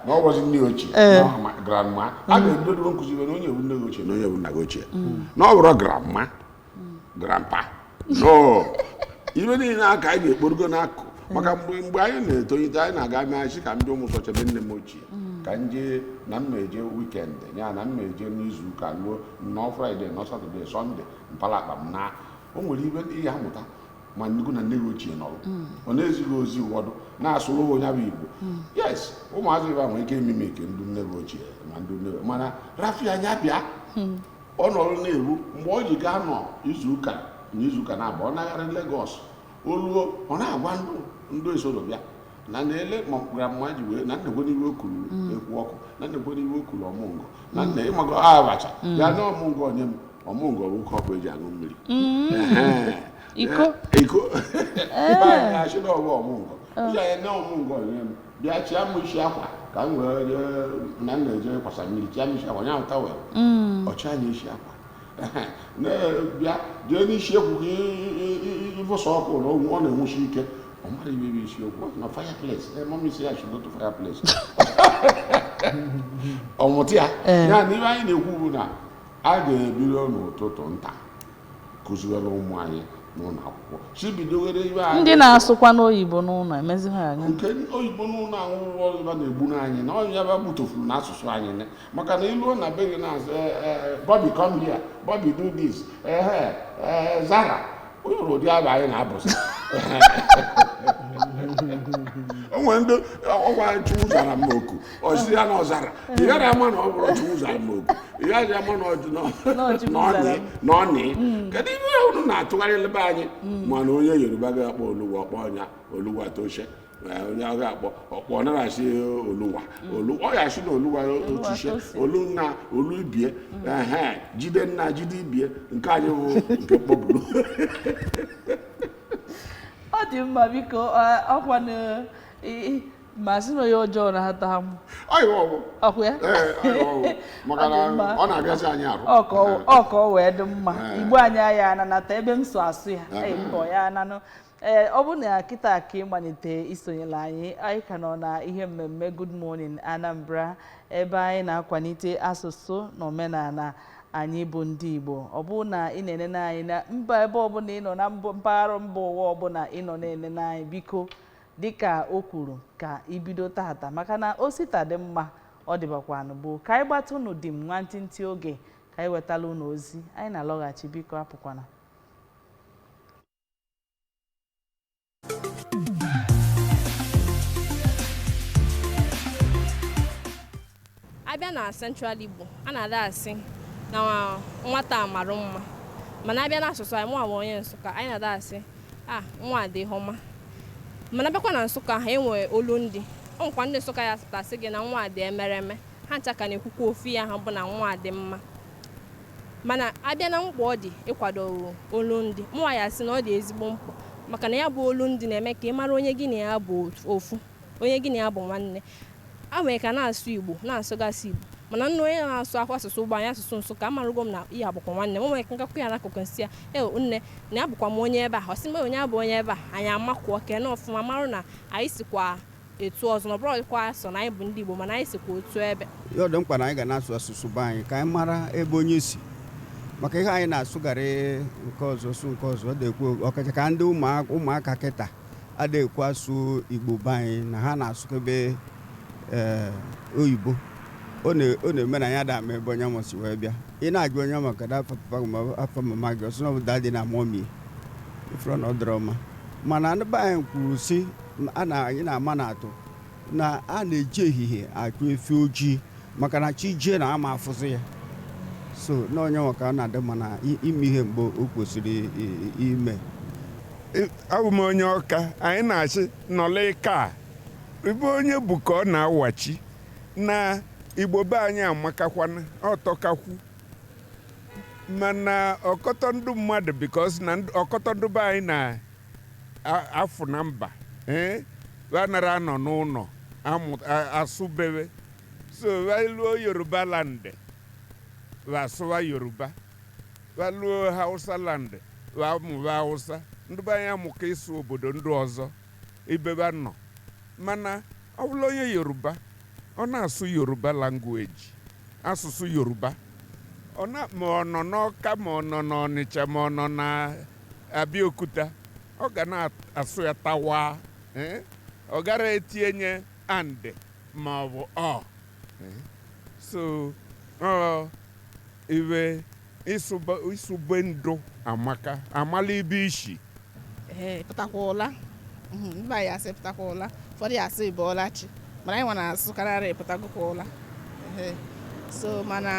na ọ bụzi nne ochie grandma a ga-ebido nkụziri na onye bụ nne ochie na onye bụ nna gị ochie na ọ bụrụ grandma grandpa no ibe niile aka anyị ga-ekporogo n'akụ maka mgbe anyị na-etolite anyị na-aga amịachi ka m bịa ụmụ sọchebe nne m ochie ka m jee na m eje wikendi ya na m eje n'izu ụka ruo nọọ fraịde nọọ satọde sọnde mpalakpa m na o nwere ibe ihe amụta ma nnukwu na nne gị ochie nọrụ ọ na-ezighị ozi ụfọdụ na-asụrụ onye bụ Igbo yes ụmụazị ibe nwere ike ememe ike ndị nne gị ochie ma ndị nne mana rafi anya bịa ọ nọrụ na-ewu mgbe ọ ji gaa nọ izuụka na-abụ ọ nagharị Lagos oluo ọ na-agwa ndụ esoro bịa na na-ele grandma ji wee na nnekwe n'iwe okuru ekwu ọkụ na nnekwe n'iwe okuru ọmụngọ na nne ịmago abacha ya na ọmụngọ onye m ọmụngọ bụ oke ọkụ eji aṅụ mmiri iko achị na ọgwụ ọmụngọ ụzọ ya na ọmụngọ onye m bịa chia m isi akwa ka m wee na nna eje kwasa mmiri chia m isi akwa nya ụta wee ọchị anya isi akwa bịa jee n'isi ekwu ka ịvụsa ọkụ na ọ na-enwusi ike ọ mara ibe isiokwu na fireplace mọm isi ya should go to fireplace ọmụta ya ya na ibe anyị na-ekwu bụ na a ga-ebido n'ụtụtụ nta kụziwere ụmụ anyị n'ụlọ akwụkwọ chibidogere ibe anyị ndị na-asụkwa n'oyibo n'ụlọ emezi ha anya nke oyibo n'ụlọ ahụhụ ọzọba na-egbu n'anyị na onye ya gbutofuru n'asụsụ anyị maka na iluo na be gị na-azụ Bobby come here Bobby do this Zara onye ụrụ ụdị abụ anyị na-abụzi o nwere ndị ọgwa Chukwu zara m oku ọsị ya na ọzara ị gaghị ama na ọ bụrụ Chukwu zara m oku ị gaghị ama na ọnị kedu ihe unu na-atụgharị ebe anyị mana onye Yoruba ga-akpọ olugbo ọkpọ ọnya olugbo atoshe onye ọ ga-akpọ ọkpọ narasị oluwa ọ ya asị na oluwa otushe olu nna olu ibie jide nna jide ibie nke anyị bụ nke kpọburu ọ dị mma biko ọkwa na ma sị na onye ọjọọ na-ata ha mụ ọkwa ya maka na ọ na-abịazi anyị arụ ọ ka ọ wee dị mma Igbo anyị aya ananata ebe m so asụ ya mbọ ya ananụ ọ bụ na kịta ka ịmalite isonyela anyị ka nọ na ihe mmemme Good Morning Anambra ebe anyị na-akwalite asụsụ na omenala anyị bụ ndị Igbo ọ bụ na ị na-enene anyị na mba ebe ọbụla ị nọ na mpaghara mba ụwa ọbụla ị nọ na-enene anyị biko dịka o kwuru ka ibido tata maka na osita dị mma ọ dịbakwanụ bụ ka anyị gbata unu dị m nwantịntị oge ka anyị wetala unu ozi anyị na-alọghachi biko apụkwana abịa na Central Igbo a na-ada asị na nwata mara mma mana abịa n'asụsụ anyị mụ onye Nsụka anyị na-ada asị nwa dị ọma mana abịakwa na Nsụka ha enwe olu ndị ọnkwa ndị Nsụka ya tasị gị na nwa dị emereme ha ncha ka na-ekwukwa ofu ya ha bụ na nwa dị mma mana abịa na mkpa ọ dị ịkwado olu ndị mụnwa ya sị na ọ dị ezigbo mkpa maka na ya bụ olu ndị na-eme ka ị mara onye gị na ya bụ ofu onye gị na ya bụ nwanne a nwere ka na-asụ Igbo na-asụgasị Igbo mana nne onye na-asụ asụsụ ụgbọ anyị asụsụ Nsụka amarụgo m na ihe abụkwa nwanne m nwere nkakwu ya n'akụkụ nsị ya nne na ya bụkwa m onye ebe a ọsị m onye abụ onye ebe a anyị amakwuo kene ọfụma marụ na anyị sikwa etu ọzọ na ọbụrụkwa so na anyị bụ ndị Igbo mana anyị sikwa otu ebe ya ọ dị mkpa na anyị ga na-asụ asụsụ be anyị ka anyị mara ebe onye si maka ihe anyị na-asụgharị nke ọzọ sụ nke ọzọ ọ dị-ekwu ọkacha ka ndị ụmụaka kịta adịghị asụ Igbo be anyị na ha na-asụkebe oyibo ọ na-eme na ya da ama ebe onye mụsị wee bịa ị na-agụ onye maka da afọ papa ma afọ mama gị ọsọ na dadị na mọmi ifuru na ọ dọrọ mma mana ndị be anyị kwuru si anyị na-ama na atụ na a na-eji ehihie achụ efi ojii maka na chi jie na ama afụzi ya so na onye maka ọ na-adị mma na ime ihe mgbe o kwesịrị ime. Abụ m onye Ọka anyị na-achị nọle ka ebe onye bụ ka ọ na-awachi na Igbo be anyị amakakwana ọtọkakwu mana ọkọtọ ndụ mmadụ because na ọkọtọ ndụ be anyị na-afụ na mba anara anọ n'ụlọ asụbebe so waluo Yoruba land wasụwa Yoruba waluo Hausa land wamụwa Hausa ndị be anyị amụka ịsụ obodo ndị ọzọ ibebe nọ mana ọ bụla onye Yoruba ọ na-asụ Yoruba language asụsụ Yoruba ma ọ nọ n'Ọka ma ọ nọ n'Ọnịcha ma ọ nọ na Abịaokuta ọ ga na-asụ ya tawa ọ gara etinye ande ma ọ bụ so iwe ịsụbe ndụ amaka amala ibe isi pụtakwala mba ya asị pụtakwala ụfọdụ ya asị ịbọọla chi mana anyị nwa na-asụ karịrị pụtakwala so mana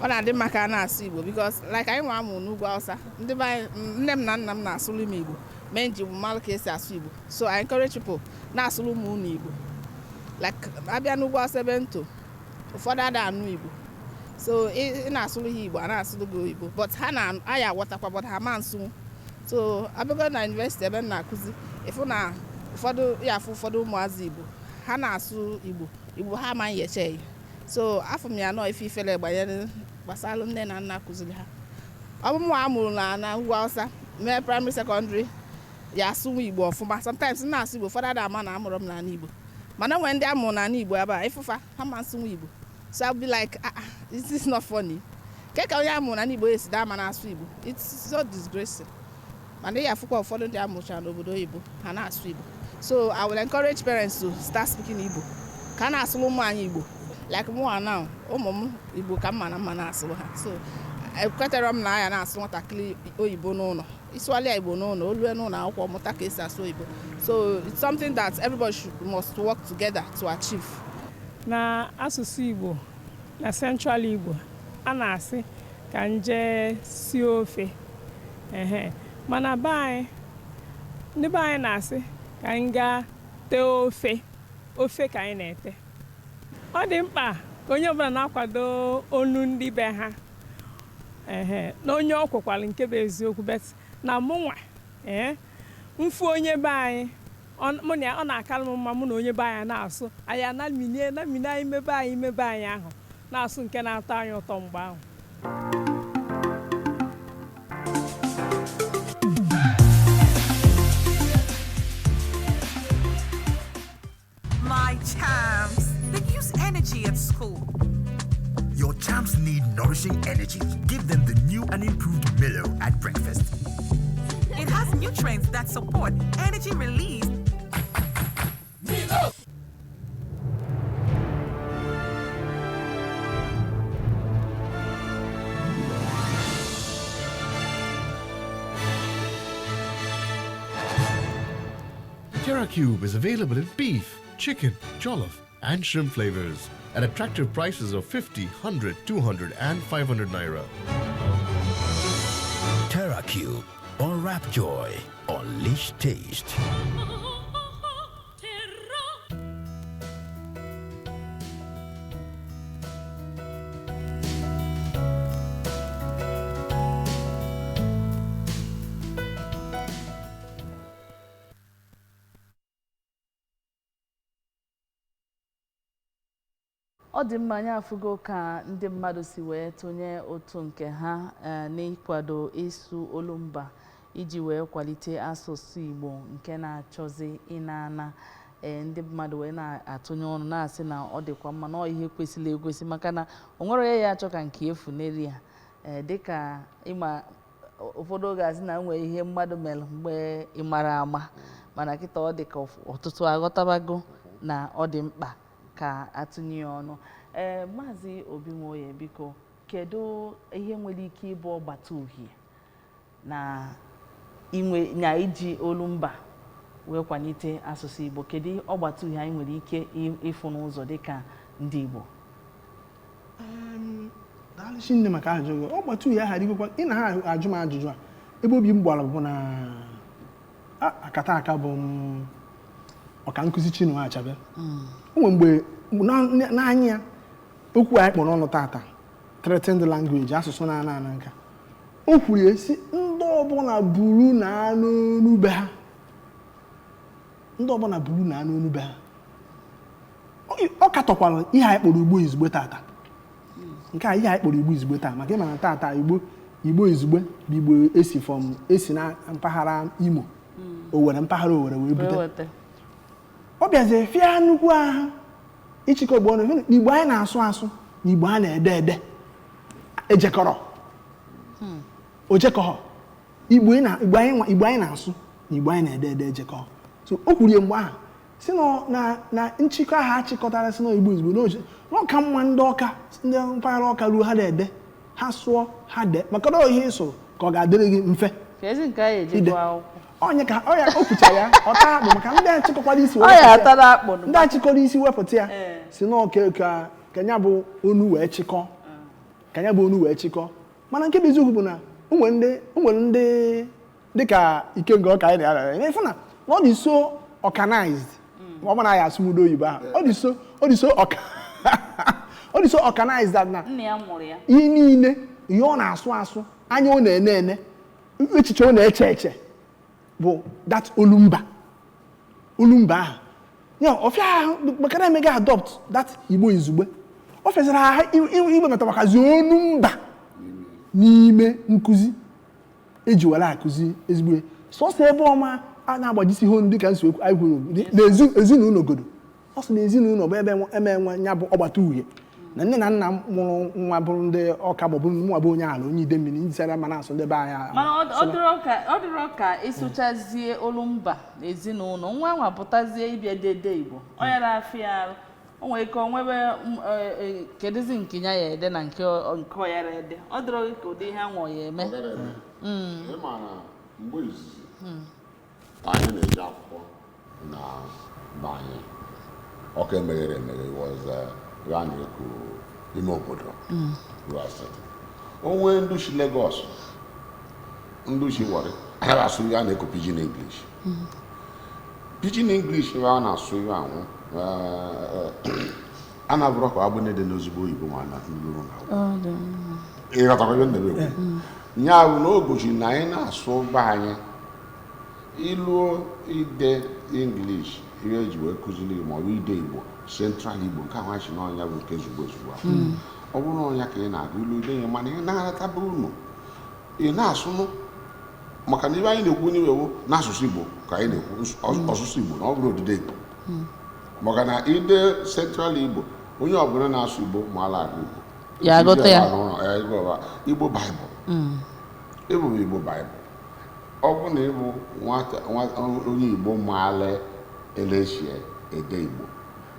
ọ na-adị mma ka a na-asụ Igbo because like anyị nwa amụ n'ugwu Hausa ndị be anyị nne m na nna m na-asụrụ m Igbo mee nji bụ mmalụ ka esi asụ Igbo so I encourage people na-asụrụ ụmụ unu Igbo like abịa n'ugwu Hausa ebe nto ụfọdụ ada anụ Igbo so ị na-asụrụ ha Igbo a na-asụrụ gị Igbo but ha na-aya aghọtakwa but ha ma nsụ so abịago na university ebe m na-akụzi ịfụ na ụfọdụ ya afụ ụfọdụ ụmụazị Igbo ha na-asụ Igbo ha amaghị eche so afọ m ya nọ ife ifele gbasara nne na nna kụziri ha ọ bụ mụ amụrụ na ugwu Hausa mee primary secondary ya asụ Igbo ọfụma sometimes na-asụ Igbo ụfọdụ ada ama na amụrụ m n'ala Igbo mana nwere ndị amụrụ n'ala Igbo ebe a ịfụfa ha ma nsụ Igbo so I'll be like this is not funny keka onye amụrụ n'ala Igbo esi daa ma na-asụ Igbo it's so disgraceful mana ya afụkwa ụfọdụ ndị amụcha n'obodo oyibo ha na-asụ Igbo so I will encourage parents to start speaking Igbo ka a na-asụrụ ụmụ anyị Igbo like mụ now ụmụ m Igbo ka mma na mma na-asụrụ ha so ekwetara m na ya na-asụ nwatakịrị oyibo n'ụlọ ịsụgharịa Igbo n'ụlọ olue n'ụlọ akwụkwọ mụta ka esi asụ oyibo so it's something that everybody must work together to achieve. Na asụsụ Igbo na Central Igbo a na-asị ka nje sie ofe mana ndị be anyị na-asị ka anyị gaa tee ofe ka anyị na-ete ọ dị mkpa ka onye ọbụla na-akwado onu ndị be ha na onye ọ kwekwara nke bụ eziokwu bet na mụnwa mfu onye be anyị ọ na-akara m mma mụ na onye be anyị na-asụ anyị anamine anyị mebe anyị ahụ na-asụ nke na-atọ anyị ụtọ mgbe ahụ. My champs, they use energy at school. Your champs need nourishing energy. Give them the new and improved Milo at breakfast. It has nutrients that support energy release. Milo! TerraCube is available in beef, chicken, jollof, and shrimp flavors at attractive prices of 50, 100, 200, and 500 naira. TerraCube. Unwrap joy. Unleash taste. ọ dị mma anyị afụgo ka ndị mmadụ si wee tụnye otu nke ha n'ịkwado ịsụ Olumba iji wee kwalite asụsụ Igbo nke na-achọzi ịna-ana ndị mmadụ wee na-atụnye ọnụ na-asị na ọ dịkwa mma na ọ ihe kwesịrị ekwesị maka na o nwere ya achọ ka nke efuneri ya dịka ịma ụfọdụ oge asị na nwere ihe mmadụ mere mgbe ịmara ama mana kịta ọ dị ka ọtụtụ aghọtabago na ọ dị mkpa ka atụnye ọnụ Maazị Obimoye, biko kedu ihe nwere ike ịbụ ọgbata uhie na iji olumba wee kwalite asụsụ Igbo? Kedu ọgbata uhie anyị nwere ike ịfụ n'ụzọ dịka ndị Igbo? Daalụchi nne maka ajụjụ gị. Ọgbata uhie ahụ adịgokwa ị na ha ajụ m ajụjụ a ebe obi m gbara bụ na akata aka bụ ọka nkụzi Chinua Achebe. O nwere mgbe n'anya ya okwu anyị kpọrọ ọnụ tata threatened language, asụsụ na-ana nka, o kwuru esi ndị ọbụla buru na anụ onube ha, ndị ọbụla buru na anụ onube ha. Ọ katọkwara ihe anyị kpọrọ Igbo izugbe tata. Nke a ihe anyị kpọrọ Igbo izugbe taa maka ịma na tata Igbo izugbe bụ Igbo esi na mpaghara Imo, Owere, mpaghara Owere wee bute. Ọ bịazie fịa nnukwu aha ịchịkọ Igbo ọnụ. Igbo anyị na-asụ asụ na Igbo a na-ede ede ejekọrọ ojekọrọ. Igbo anyị na-asụ na Igbo anyị na-ede ede ejekọrọ. So o kwurie mgbe ahụ si na nchịkọ ahụ achịkọtara si na Igbo izugbe n'ọka mma ndị ọka, ndị mpaghara ọka ruo ha na-ede, ha sụọ ha dee maka na ihe ịsụrụ ka ọ ga-adịrị gị mfe ide. Onye ka ọ ya okwucha ya ọta akpụ maka ndị achịkọkwara isi ndị achịkọrọ isi wepụta ya si n'ọka ka ya bụ onu wee chịkọ, ka ya bụ onu wee chịkọ. Mana nke bụ eziokwu bụ na o nwere ndị dịka Ikenga ọka anyị na-arịa efu na ọ dị so organized. Ọ bụrụ na ya asụmụdo oyibo ahụ ọ dị so organized that na ihe niile ihe ọ na-asụ asụ, anya ọ na-ene echiche ọ na-eche eche bụ that olumba ahụ. Ọfịa ahụ maka na emega adopt that Igbo izugbe, o fesara ha Igbo metabakazi olumba n'ime nkụzi eji were akụzi ezigbo sọsọ ebe ọma a na-agbajisi ihe dịka nsogbu anyị kwuru n'ezinụlọ ogodo. Ọ sị na ezinụlọ bụ ebe eme ya bụ ọgbata uhie na nne na nna m mụrụ nwa bụrụ ndị ọka maọbụ nwa bụ onye ala, onye ide mmiri, ndị sara ma na-asụ ndị be anyị. Mana ọ dịrọ ka ịsụchazie olumba na ezinụlọ, nwa nwa pụtazie ịbịa dede Igbo, ọ yara afịa arụ, o nwere ike onwebe kedụzi nke ya ede na nke ọ yara ede. Ọ dịrọ ka ụdị ihe anwụ ya eme. Mgbe izizi anyị na-eji akwụkwọ na be anyị, ọka emeghere ya na-ekwu ime obodo onwe nduchi Lagos, nduchi Warri, a na-asụ ya na-ekwu Pidgin English. Pidgin English ya na-asụ ya anwụ a na-abụrụ ka agbụ na-ede n'ozigbo oyibo ma na nluru na ịghọtakwa ihe na-ekwu ya bụ na ogochi na anyị na-asụ be anyị iluo ide English ihe eji wee kụziri ma ọ bụ ide Igbo Central Igbo nke ahụ achị n'ọnya bụ nke zugbo ọ bụrụ na ọnya ka ị na-agụ ilu ide ya mana ị na-aghọtaba unu ị na-asụnụ maka na ibe anyị na-ekwu n'iwewo n'asụsụ Igbo ka anyị na-ekwu ọsụsụ Igbo na ọ bụrụ odide Igbo maka na ide Central Igbo onye ọbụla na-asụ Igbo ma ala agụ Igbo ya agụta ya Igbo Baịbụl ịbụ Igbo Baịbụl. Ọ bụ na ịbụ onye Igbo maala elechie ede Igbo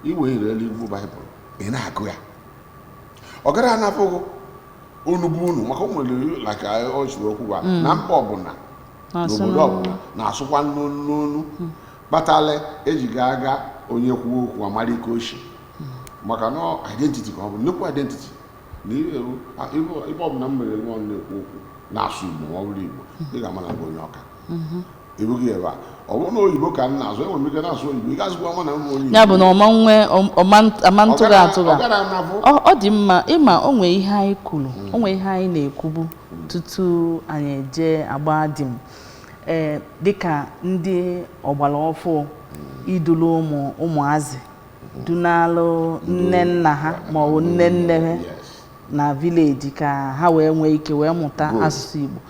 iwere Igbo Baịbụl ị na-agụ ya, ọ gara anapụghị onugbu unu maka o nwere laka ọchịrị okwu gwa na mba ọbụla n'obodo ọbụla na-asụkwa n'onu kpatala ejiga aga onye kwuo okwu amara ike oshi maka na identity ka ọ bụ nnukwu identity na ibe ọbụla m mere nwa na-ekwu okwu na-asụ Igbo ma ọ bụrụ Igbo ị ga-ama na bụ onye ọka ebughị ebe a. Ọ bụrụ na oyibo ka m na-azụ enwere ike na-asụ oyibo ị ga-azụkwa ama na m onye ya bụ na ọma ntụga atụga. Ọ dị mma ịma o nwee ihe anyị kwuru, o nwee ihe anyị na-ekwubu tutu anyị eje agba dị m dịka ndị ọgbara ọfụ idulu ụmụazị dunalụ nne nna ha ma ọ bụ nne nne ha na vileji ka ha wee nwee ike wee mụta asụsụ Igbo.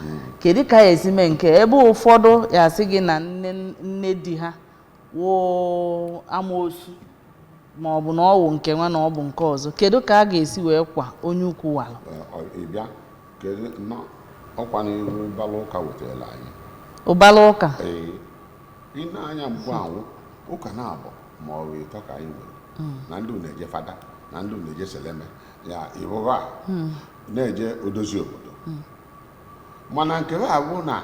Kedu ka ya esi mee nke ebe ụfọdụ ya sị gị na nne di ha woo amoosu ma ọ bụ na ọ wụ nke nwa na ọ bụ nke ọzọ? Kedu ka a ga-esi wee kwa onye ukwu walụ? Ịbịa kedu na ọkwa n'ihu ụbala ụka wetara anyị ụbala ụka ị na-anya mbụ anwụ ụka na-abụ ma ọ bụ ịtọ ka anyị nwere na ndị na-eje fada na ndị na-eje seleme ya ịbụba na-eje odozi obodo mana nke ha bụ na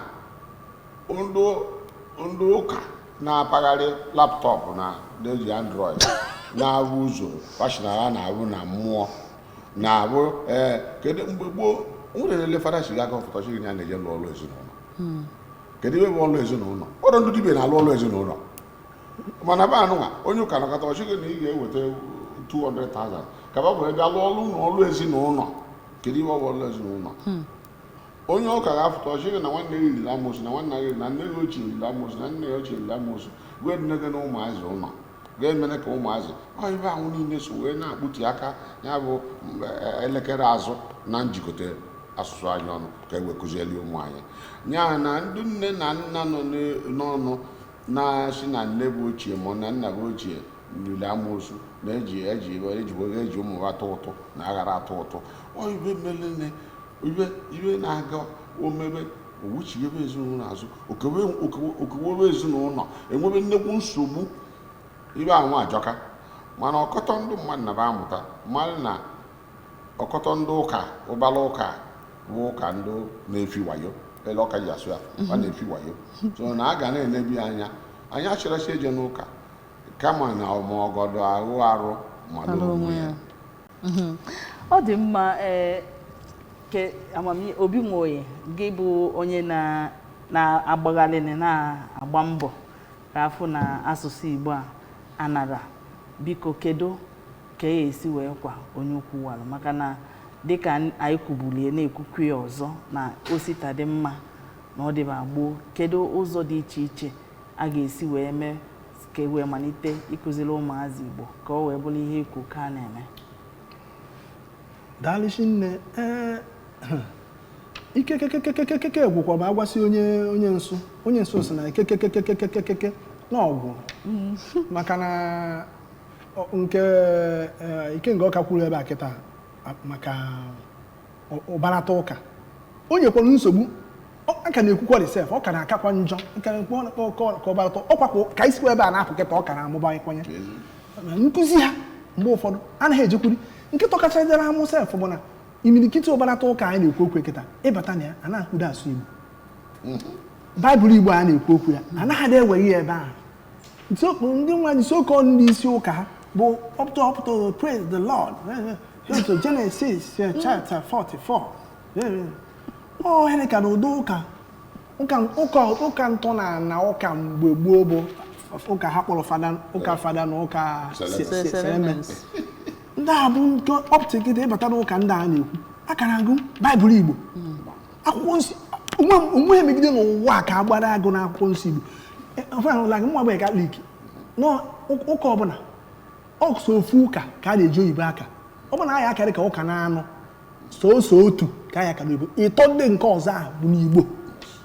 ndị ụka na-apagharị laptọpụ na-eji android na-abụ ụzọ fashinara na-abụ na mmụọ na-abụ kedu mgbe gboo nwere ele fada shiga aka ọfụta shigị ya na-eje lụọ ọlụ ezinụlọ kedu ebe bụ ọlụ ezinụlọ ọrụ ndị dibịa na-alụ ọlụ ezinụlọ mana be anụnwa onye ụka nakọta ọchịgị na ị ga-eweta 200,000 ka ba wee bịa lụọ ọlụ na ọlụ ezinụlọ kedu ebe ọ bụ ọlụ ezinụlọ onye ụka ga-afụta ọchịgị na nwanne ya eriri amoosu na nwanne ya na nne ya ochie eriri amoosu na nne ya ochie eriri amoosu wee dunege na ụmụazị ụlọ ga-emere ka ụmụazị ibe ahụ niile so wee na-akpụti aka ya bụ elekere azụ na njikọta asụsụ anyị ọnụ ka e wee kụzieli ụmụ anyị nya na ndị nne na nna nọ n'ọnụ na-asị na nne bụ ochie ma na nna bụ ochie riri amoosu na-eji ụmụ atụ ụtụ na aghara atụ ụtụ ibe na-aga omebe owuchighebe ezinụlọ azụ okewebe ezinụlọ enwebe nnekwu nsogbu ibe ahụ ajọka mana ọkọtọ ndị mmadụ na ba amụta mmadụ na ọkọtọ ndị ụka ụbala ụka bụ ụka ndị na-efi wayo ele ọka ji asụ ya ọ na-efi wayo so na a ga na-enebi anya anyị achọrọsi eje n'ụka kama na ọmọgọdọ arụ arụ mmadụ onwe ya ọ dị mma ke amamihe obi nwoye gị bụ onye na-agbagharị na-agba mbọ ka afụ na asụsụ Igbo a anara biko kedu ka e esi wee kwa onye ukwu walụ maka na dịka anyị kwubulie na-ekwukwu ya ọzọ na osita dị mma na ọ dịba gboo kedu ụzọ dị iche iche a ga-esi wee mee ka e wee malite ịkụziri ụmụazị Igbo ka ọ wee bụrụ ihe ikwu ka a na-eme daalụchi nne ikekekekekeke gwụkwa ma agwasị onye nso si na ikekekekekekeke n'ọgwụ maka na nke Ikenga Ọka kwuru ebe a kịta maka ụbarata ụka o nyekwara nsogbu aka na-ekwukwa risef ọ ka na-akakwa njọ ka ọbarata ọkwa ka isikwa ebe a na-apụ kịta ọ ka na-amụba ịkwanye na nkụzi ha mgbe ụfọdụ anaghị ejekwuri nkịta ọkacha dere amụ sef bụ na imirikiti ụbarata ụka anyị na-ekwu okwu kịta ịbata na ya a na-akwudo asụ Igbo baịbụl Igbo a na-ekwu okwu ya anaghị ada eweghị ya ebe ahụ ndị nwa isiokwu ndị isi ụka ha bụ ọpụta praise the Lord to Genesis chapter 44 ihe ka na ụdị ụka ntọ na ụka mgbe gboo bụ ụka ha kpọrọ fada na ụka Siemens ndị a bụ nke ọpụta gịda ịbata n'ụka ndị a na-ekwu aka na-agụ baịbụl Igbo akwụkwọ nsọ onwe emegide n'ụwa ka agbara agụ na akwụkwọ nsọ Igbo nwa bụ Katọlik n'ụka ọbụla ọsọ ofu ụka ka a na-eji oyibo aka ọ bụ na anyị akarị ka ụka na-anụ so otu ka anyị akara oyibo ịtọ ndị nke ọzọ ahụ bụ n'Igbo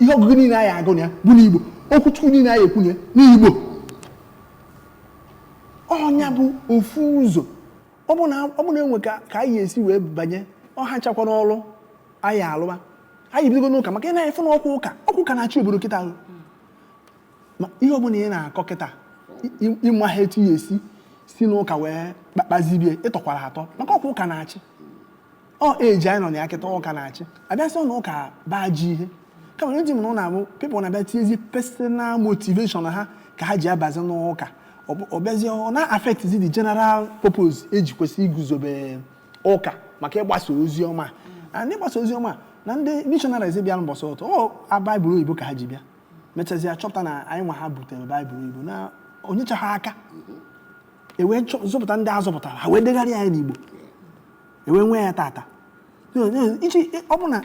ihe ọgụgụ niile anyị agụ na ya bụ n'Igbo okwuchukwu niile anyị ekwu ya n'Igbo ọnya bụ ofu ụzọ ọ bụ na enwe ka anyị esi wee banye ọha nchakwa n'ọrụ anyị alụba anyị bidogo n'ụka maka ị na-efu na ọkwa ụka na-achị obodo kịta ahụ ma ihe ọ bụla ị na-akọ kịta ịma ha etu ya esi si n'ụka wee kpazibie ịtọkwara atọ maka ọkwa ụka na-achị eji anyị nọ na ya kịta ụka na-achị abịasị na ụka baa ji ihe kama eji m na ọ na-abụ pepụl na-abịa tinyezi personal motivation ha ka ha ji abazi n'ụka ọ bịazie ọ na-affectizi the general purpose eji kwesị iguzobe ụka maka ịgbasa ozi ọma na ndị ịgbasa ozi ọma na ndị missionaries bịara mbọsị ụtọ baịbụl oyibo ka ha ji bịa mechazi achọpụta na anyị nwa ha butere baịbụl oyibo na onyecha ha aka ewee zọpụta ndị azọpụtara ha wee degharịa ya n'Igbo ewee nwee ya tata ọ bụ na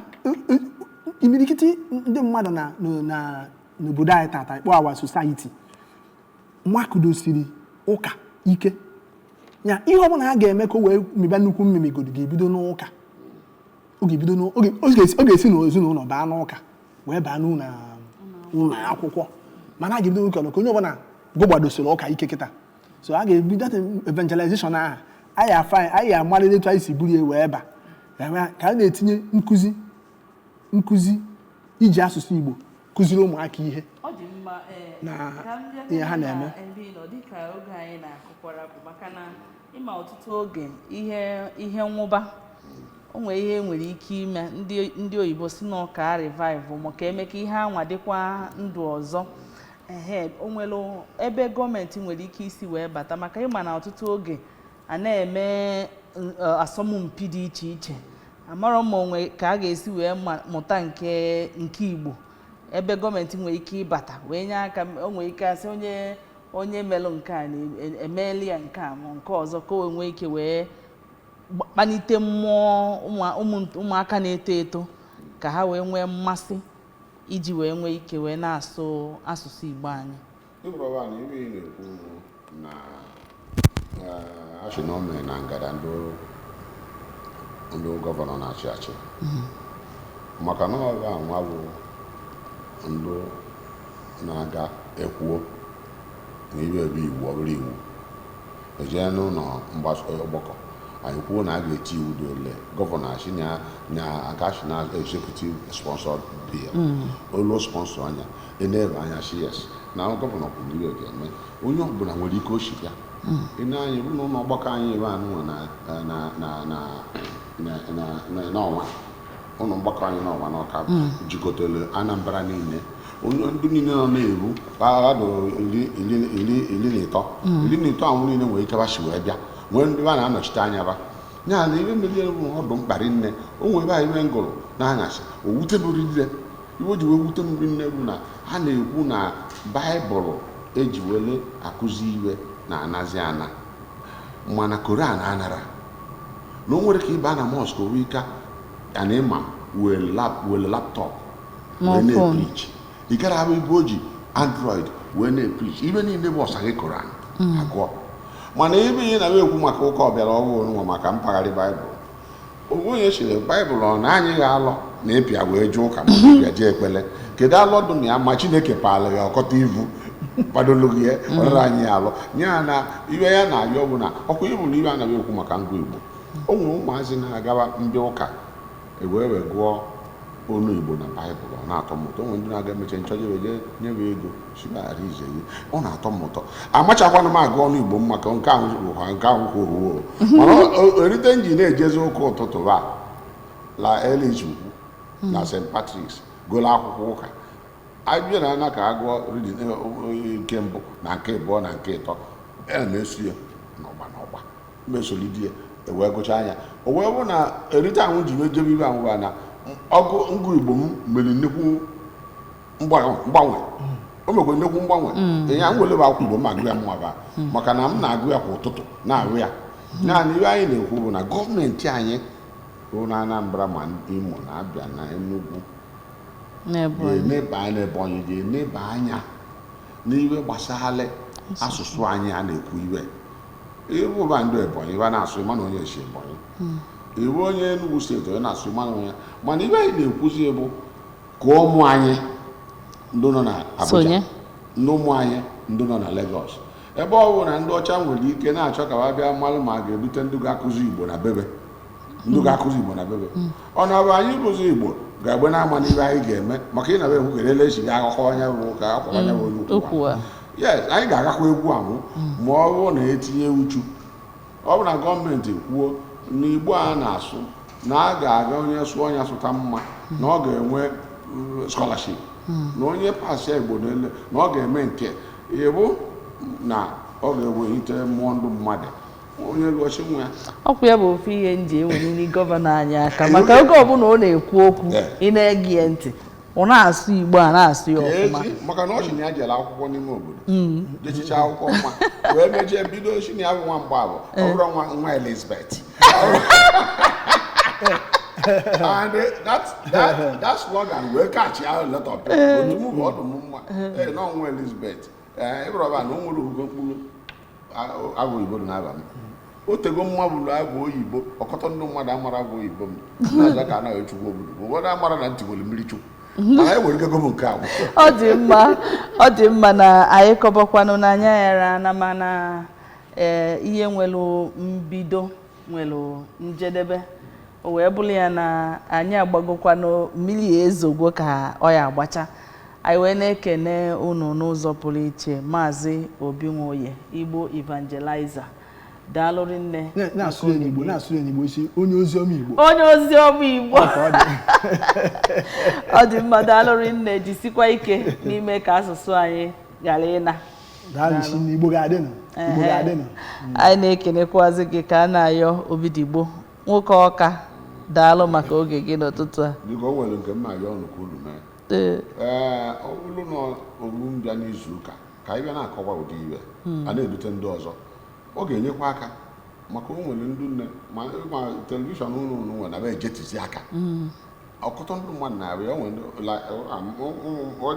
imirikiti ndị mmadụ n'obodo anyị tata ịkpọ awa society makudosiri ụka ike ya ihe ọbụla ha ga-eme ka o wee mebe nnukwu mmemigodo ga-ebido n'ụka ọ ga-esi n'ezinụlọ baa n'ụka wee baa n'ụlọ akwụkwọ mana a ga-ebido n'ụka ka onye ọbụla gụgbadosiri ụka ike kịta so a ga-ebido evangelization ahụ anyị amalite etu anyị si buru ya wee ba ka a nkụzi iji asụsụ Igbo kụziri ụmụaka ihe na ihe ha na-eme. Dịka oge anyị na-akụkwara bụ maka na ịma ọtụtụ oge ihe nwụba o nwere ihe nwere ike ime ndị oyibo si na ọka revive ma ka eme ka ihe anwa dịkwa ndụ ọzọ. O nwere ebe gọọmenti nwere ike isi wee bata maka ịma na ọtụtụ oge a na-eme asọmpi dị iche iche amarọ ma onwe ka a ga-esi wee mụta nke Igbo ebe gọọmenti nwere ike ịbata wee nye aka. O nwere ike asị onye melụ nke a na-emeli ya nke a ma nke ọzọ ka o nwee ike wee kpanite mmụọ ụmụaka na-eto eto ka ha wee nwee mmasị iji wee nwee ike wee na-asụ asụsụ Igbo anyị. Achị na ome na ngada ndị gọvanọ na-achị achị maka na ọ ga-anwa bụ ndị na-aga ekwuo na ibe ebe Igbo ọ bụrụ iwu ejee n'ụlọ ọgbakọ anyị kwuo na a ga-eti iwu dị ole gọvanọ achị na-agachi na executive sponsor bill olu sponsor anya enebe anya yes na gọvanọ kwuru iwe ga-eme onye ọbụla nwere ike oshi ya anyị bụ n'ụlọ ọgbakọ anyị ebe anụnwa n'ọnwa ụlọ mgbakọ anyị n'ọnwa n'ọka jikọtara Anambra niile ndị niile nọ na-eru adụ 13 ahụ niile nwere ike bachi wee bịa nwee ndị a na-anọchite anya ba ya na ibe mmeri bụ ọdụ mkparị nne o nwere ebe anyị ngụrụ na-anyasị owute bụrụ ire iwe ji wee wute mmiri nne bụ na ha na-ekwu na Baịbụl eji wele akụzi iwe na-anazi ana mana Koran anara na o nwere ka ịba na mosque owe ike ana ịma wele laptọp wee na-eprich ị gara abụ ibe o ji Android wee na-eprich ibe niile bụ ọsaghị Koran agụọ mana ebe ihe na-ekwu maka ụka ọbịara ọhụrụ nwa maka mpaghara Baịbụl onye chiri Baịbụl ọ na anyị ga-alọ na ịpịa wee jee ụka ma bịa jee ekpele kedu alọdụ na ya ma Chineke paala ya ọkọta ivu kwadologhị ya ọrịa anyị alụ nya na iwe ya na-ayọ bụ na ọkwa ịbụrụ iwe anaghị ekwu maka ngụ Igbo o nwere ụmụazị na-agaba ndị ụka wee gụọ olu Igbo na Baịbụl ọ na-atọ m ụtọ. O nwere ndị na-aga emeche nchọje wee nyebe ego sighara ize ihe ọ na-atọ m ụtọ amachakwana m agụ ọnụ Igbo m maka nke ahụ kwuo mana erite nji na-ejezi ụka ụtụtụ la Elichukwu na St. Patrick's gụlụ akwụkwọ ụka abịa na ana ka agụọ nke mbụ na nke abụọ na nke ịtọ na-esu ya n'ọgba mesolidi ya ewee gụcha anya o wee bụ na erite ahụ ji wee jebe ibe ahụ na ọgụ ngụ Igbo m mere nnukwu mgbanwe o mekwa nnukwu mgbanwe ya m welebe akwụkwọ Igbo m agụ ya mmaba maka na m na-agụ ya kwa ụtụtụ na-ahụ ya naanị iwe anyị na-ekwu bụ na gọọmenti anyị bụ na Anambra ma Imo na Abịa na Enugu n'Ebonyi ga-eneba anya n'iwe gbasara asụsụ anyị a na-ekwu iwe ịbụba ndị Ebonyi iwe na-asụ mana onye esi Ebonyi iwe onye Enugu steeti onye na-asụ mana onye mana iwe anyị na-ekwuzi bụ ka ụmụ anyị ndị nọ na Abuja ndị ụmụ anyị ndị nọ na Lagos ebe ọ bụ na ndị ọcha nwere ike na-achọ ka ha bịa mmalụ ma ga-ebute ndị ga-akụzi Igbo na bebe ọ na-abụ anyị bụzi Igbo ga-egbe na-ama n'ibe anyị ga-eme maka ị na ekwu kelele esi ga akụkọ anya bụ ka akwụkwọ anya bụ onye ukwu yes anyị ga-agakwa egwu ahụ ma ọ bụrụ na etinye uchu ọ bụ na gọọmenti kwuo na Igbo a na-asụ na a ga-aga onye sụọ onye asụta mma na ọ ga-enwe scholarship na onye pasị Igbo n'ele na ọ ga-eme nke ịbụ na ọ ga-ewelite mmụọ ndụ mmadụ onye lụọchi nwa ya ọkwa ya bụ ofu ihe nji enweliri gọvanọ anyị aka maka oge ọbụla ọ na-ekwu okwu ị na-ege ya ntị ọ na-asụ Igbo a na-asụ ya ọfụma maka na ọchị na ya jere akwụkwọ n'ime obodo jechicha akwụkwọ mma wee mejie bido ochi na ya bụ nwa mgbaabụ ọ bụrụ nwa Elizabeth and that slogan wee catch out a lot of people otu mụ bụ ọdụ m mma na ọnwa Elizabeth ịbụrọba na o nwere ugo mkpụrụ agụ Igbo dị n'aba m otego mma bụrụ agụ oyibo ọkọtọ ndị mmadụ amara agụ oyibo m na-aza ka anaghị echukwu obodo ụfọdụ amara na ntị nwere mmiri chukwu mana anyị nwere ego bụ nke agwụ ọ dị mma na anyị kọbakwanụ n'anya yara na mana ihe nwere mbido nwere njedebe o wee bụrụ ya na anyị agbagokwanụ mmiri ezogwo ka ọ ya agbacha anyị wee na-ekene unu n'ụzọ pụrụ iche Maazị Obi Nwoye Igbo Evangelizer daalụrị nne na-asụrụ n'Igbo na-asụrụ n'Igbo isi onye oziọma Igbo Igbo ọ dị mma daalụrị nne jisikwa ike n'ime ka asụsụ anyị ghara ịna daalụ n'Igbo ga-adịnụ Igbo ga-adịnụ anyị na-ekenekwazi gị ka a na-ayọ Obidigbo nwoke Ọka daalụ maka oge gị n'ụtụtụ a biko o nwere nke mma ya ọnụ ka unu mee ọ bụrụ na oru mbịa n'izu ụka ka anyị bịa na-akọwa ụdị iwe a na-edute ndị ọzọ ọ ga-enyekwa aka maka o nwere ndị nne ma telivishọn unu nwere na ejetizi aka ọkụtọ ndị mmadụ na-abịa ya nwere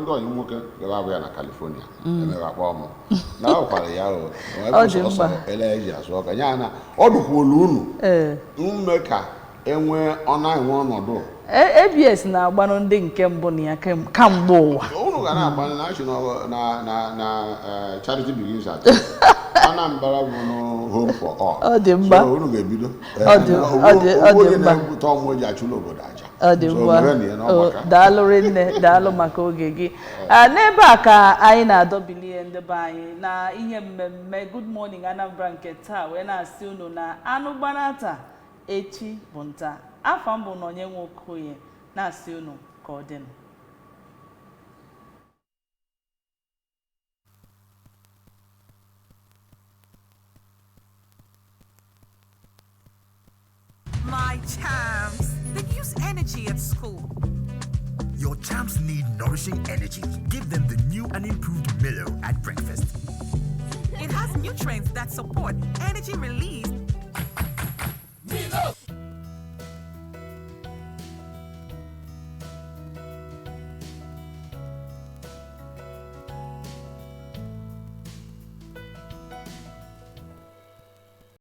ndị ọyị nwoke gara abụ ya na California emere akpọ ọmụ na akwara ya ọsọ eleji azụ ọka ya na ọ dụkwuolu unu ume ka enwe ọnọdụ ABS na-agbanụ ndị nke mbụ na ya kamgbe ụwa unu ga na-agbanụ na charity begins at Anambra bụ home for all ọ dị mma unu ga-ebido ọ dị mma na-ebute ọmụ eji achụla obodo aja ọ dị mma daalụrị nne daalụ maka oge gị n'ebe a ka anyị na-adọbilie ndị be anyị na ihe mmemme Good Morning Anambra nke taa wee na-asị unu na anụ gbanata echi bụ nta afọ mbụ na onye nwe Okoye na-asị unu ka ọ dịnụ My champs, they use energy at school. Your champs need nourishing energy. Give them the new and improved Milo at breakfast. It has nutrients that support energy release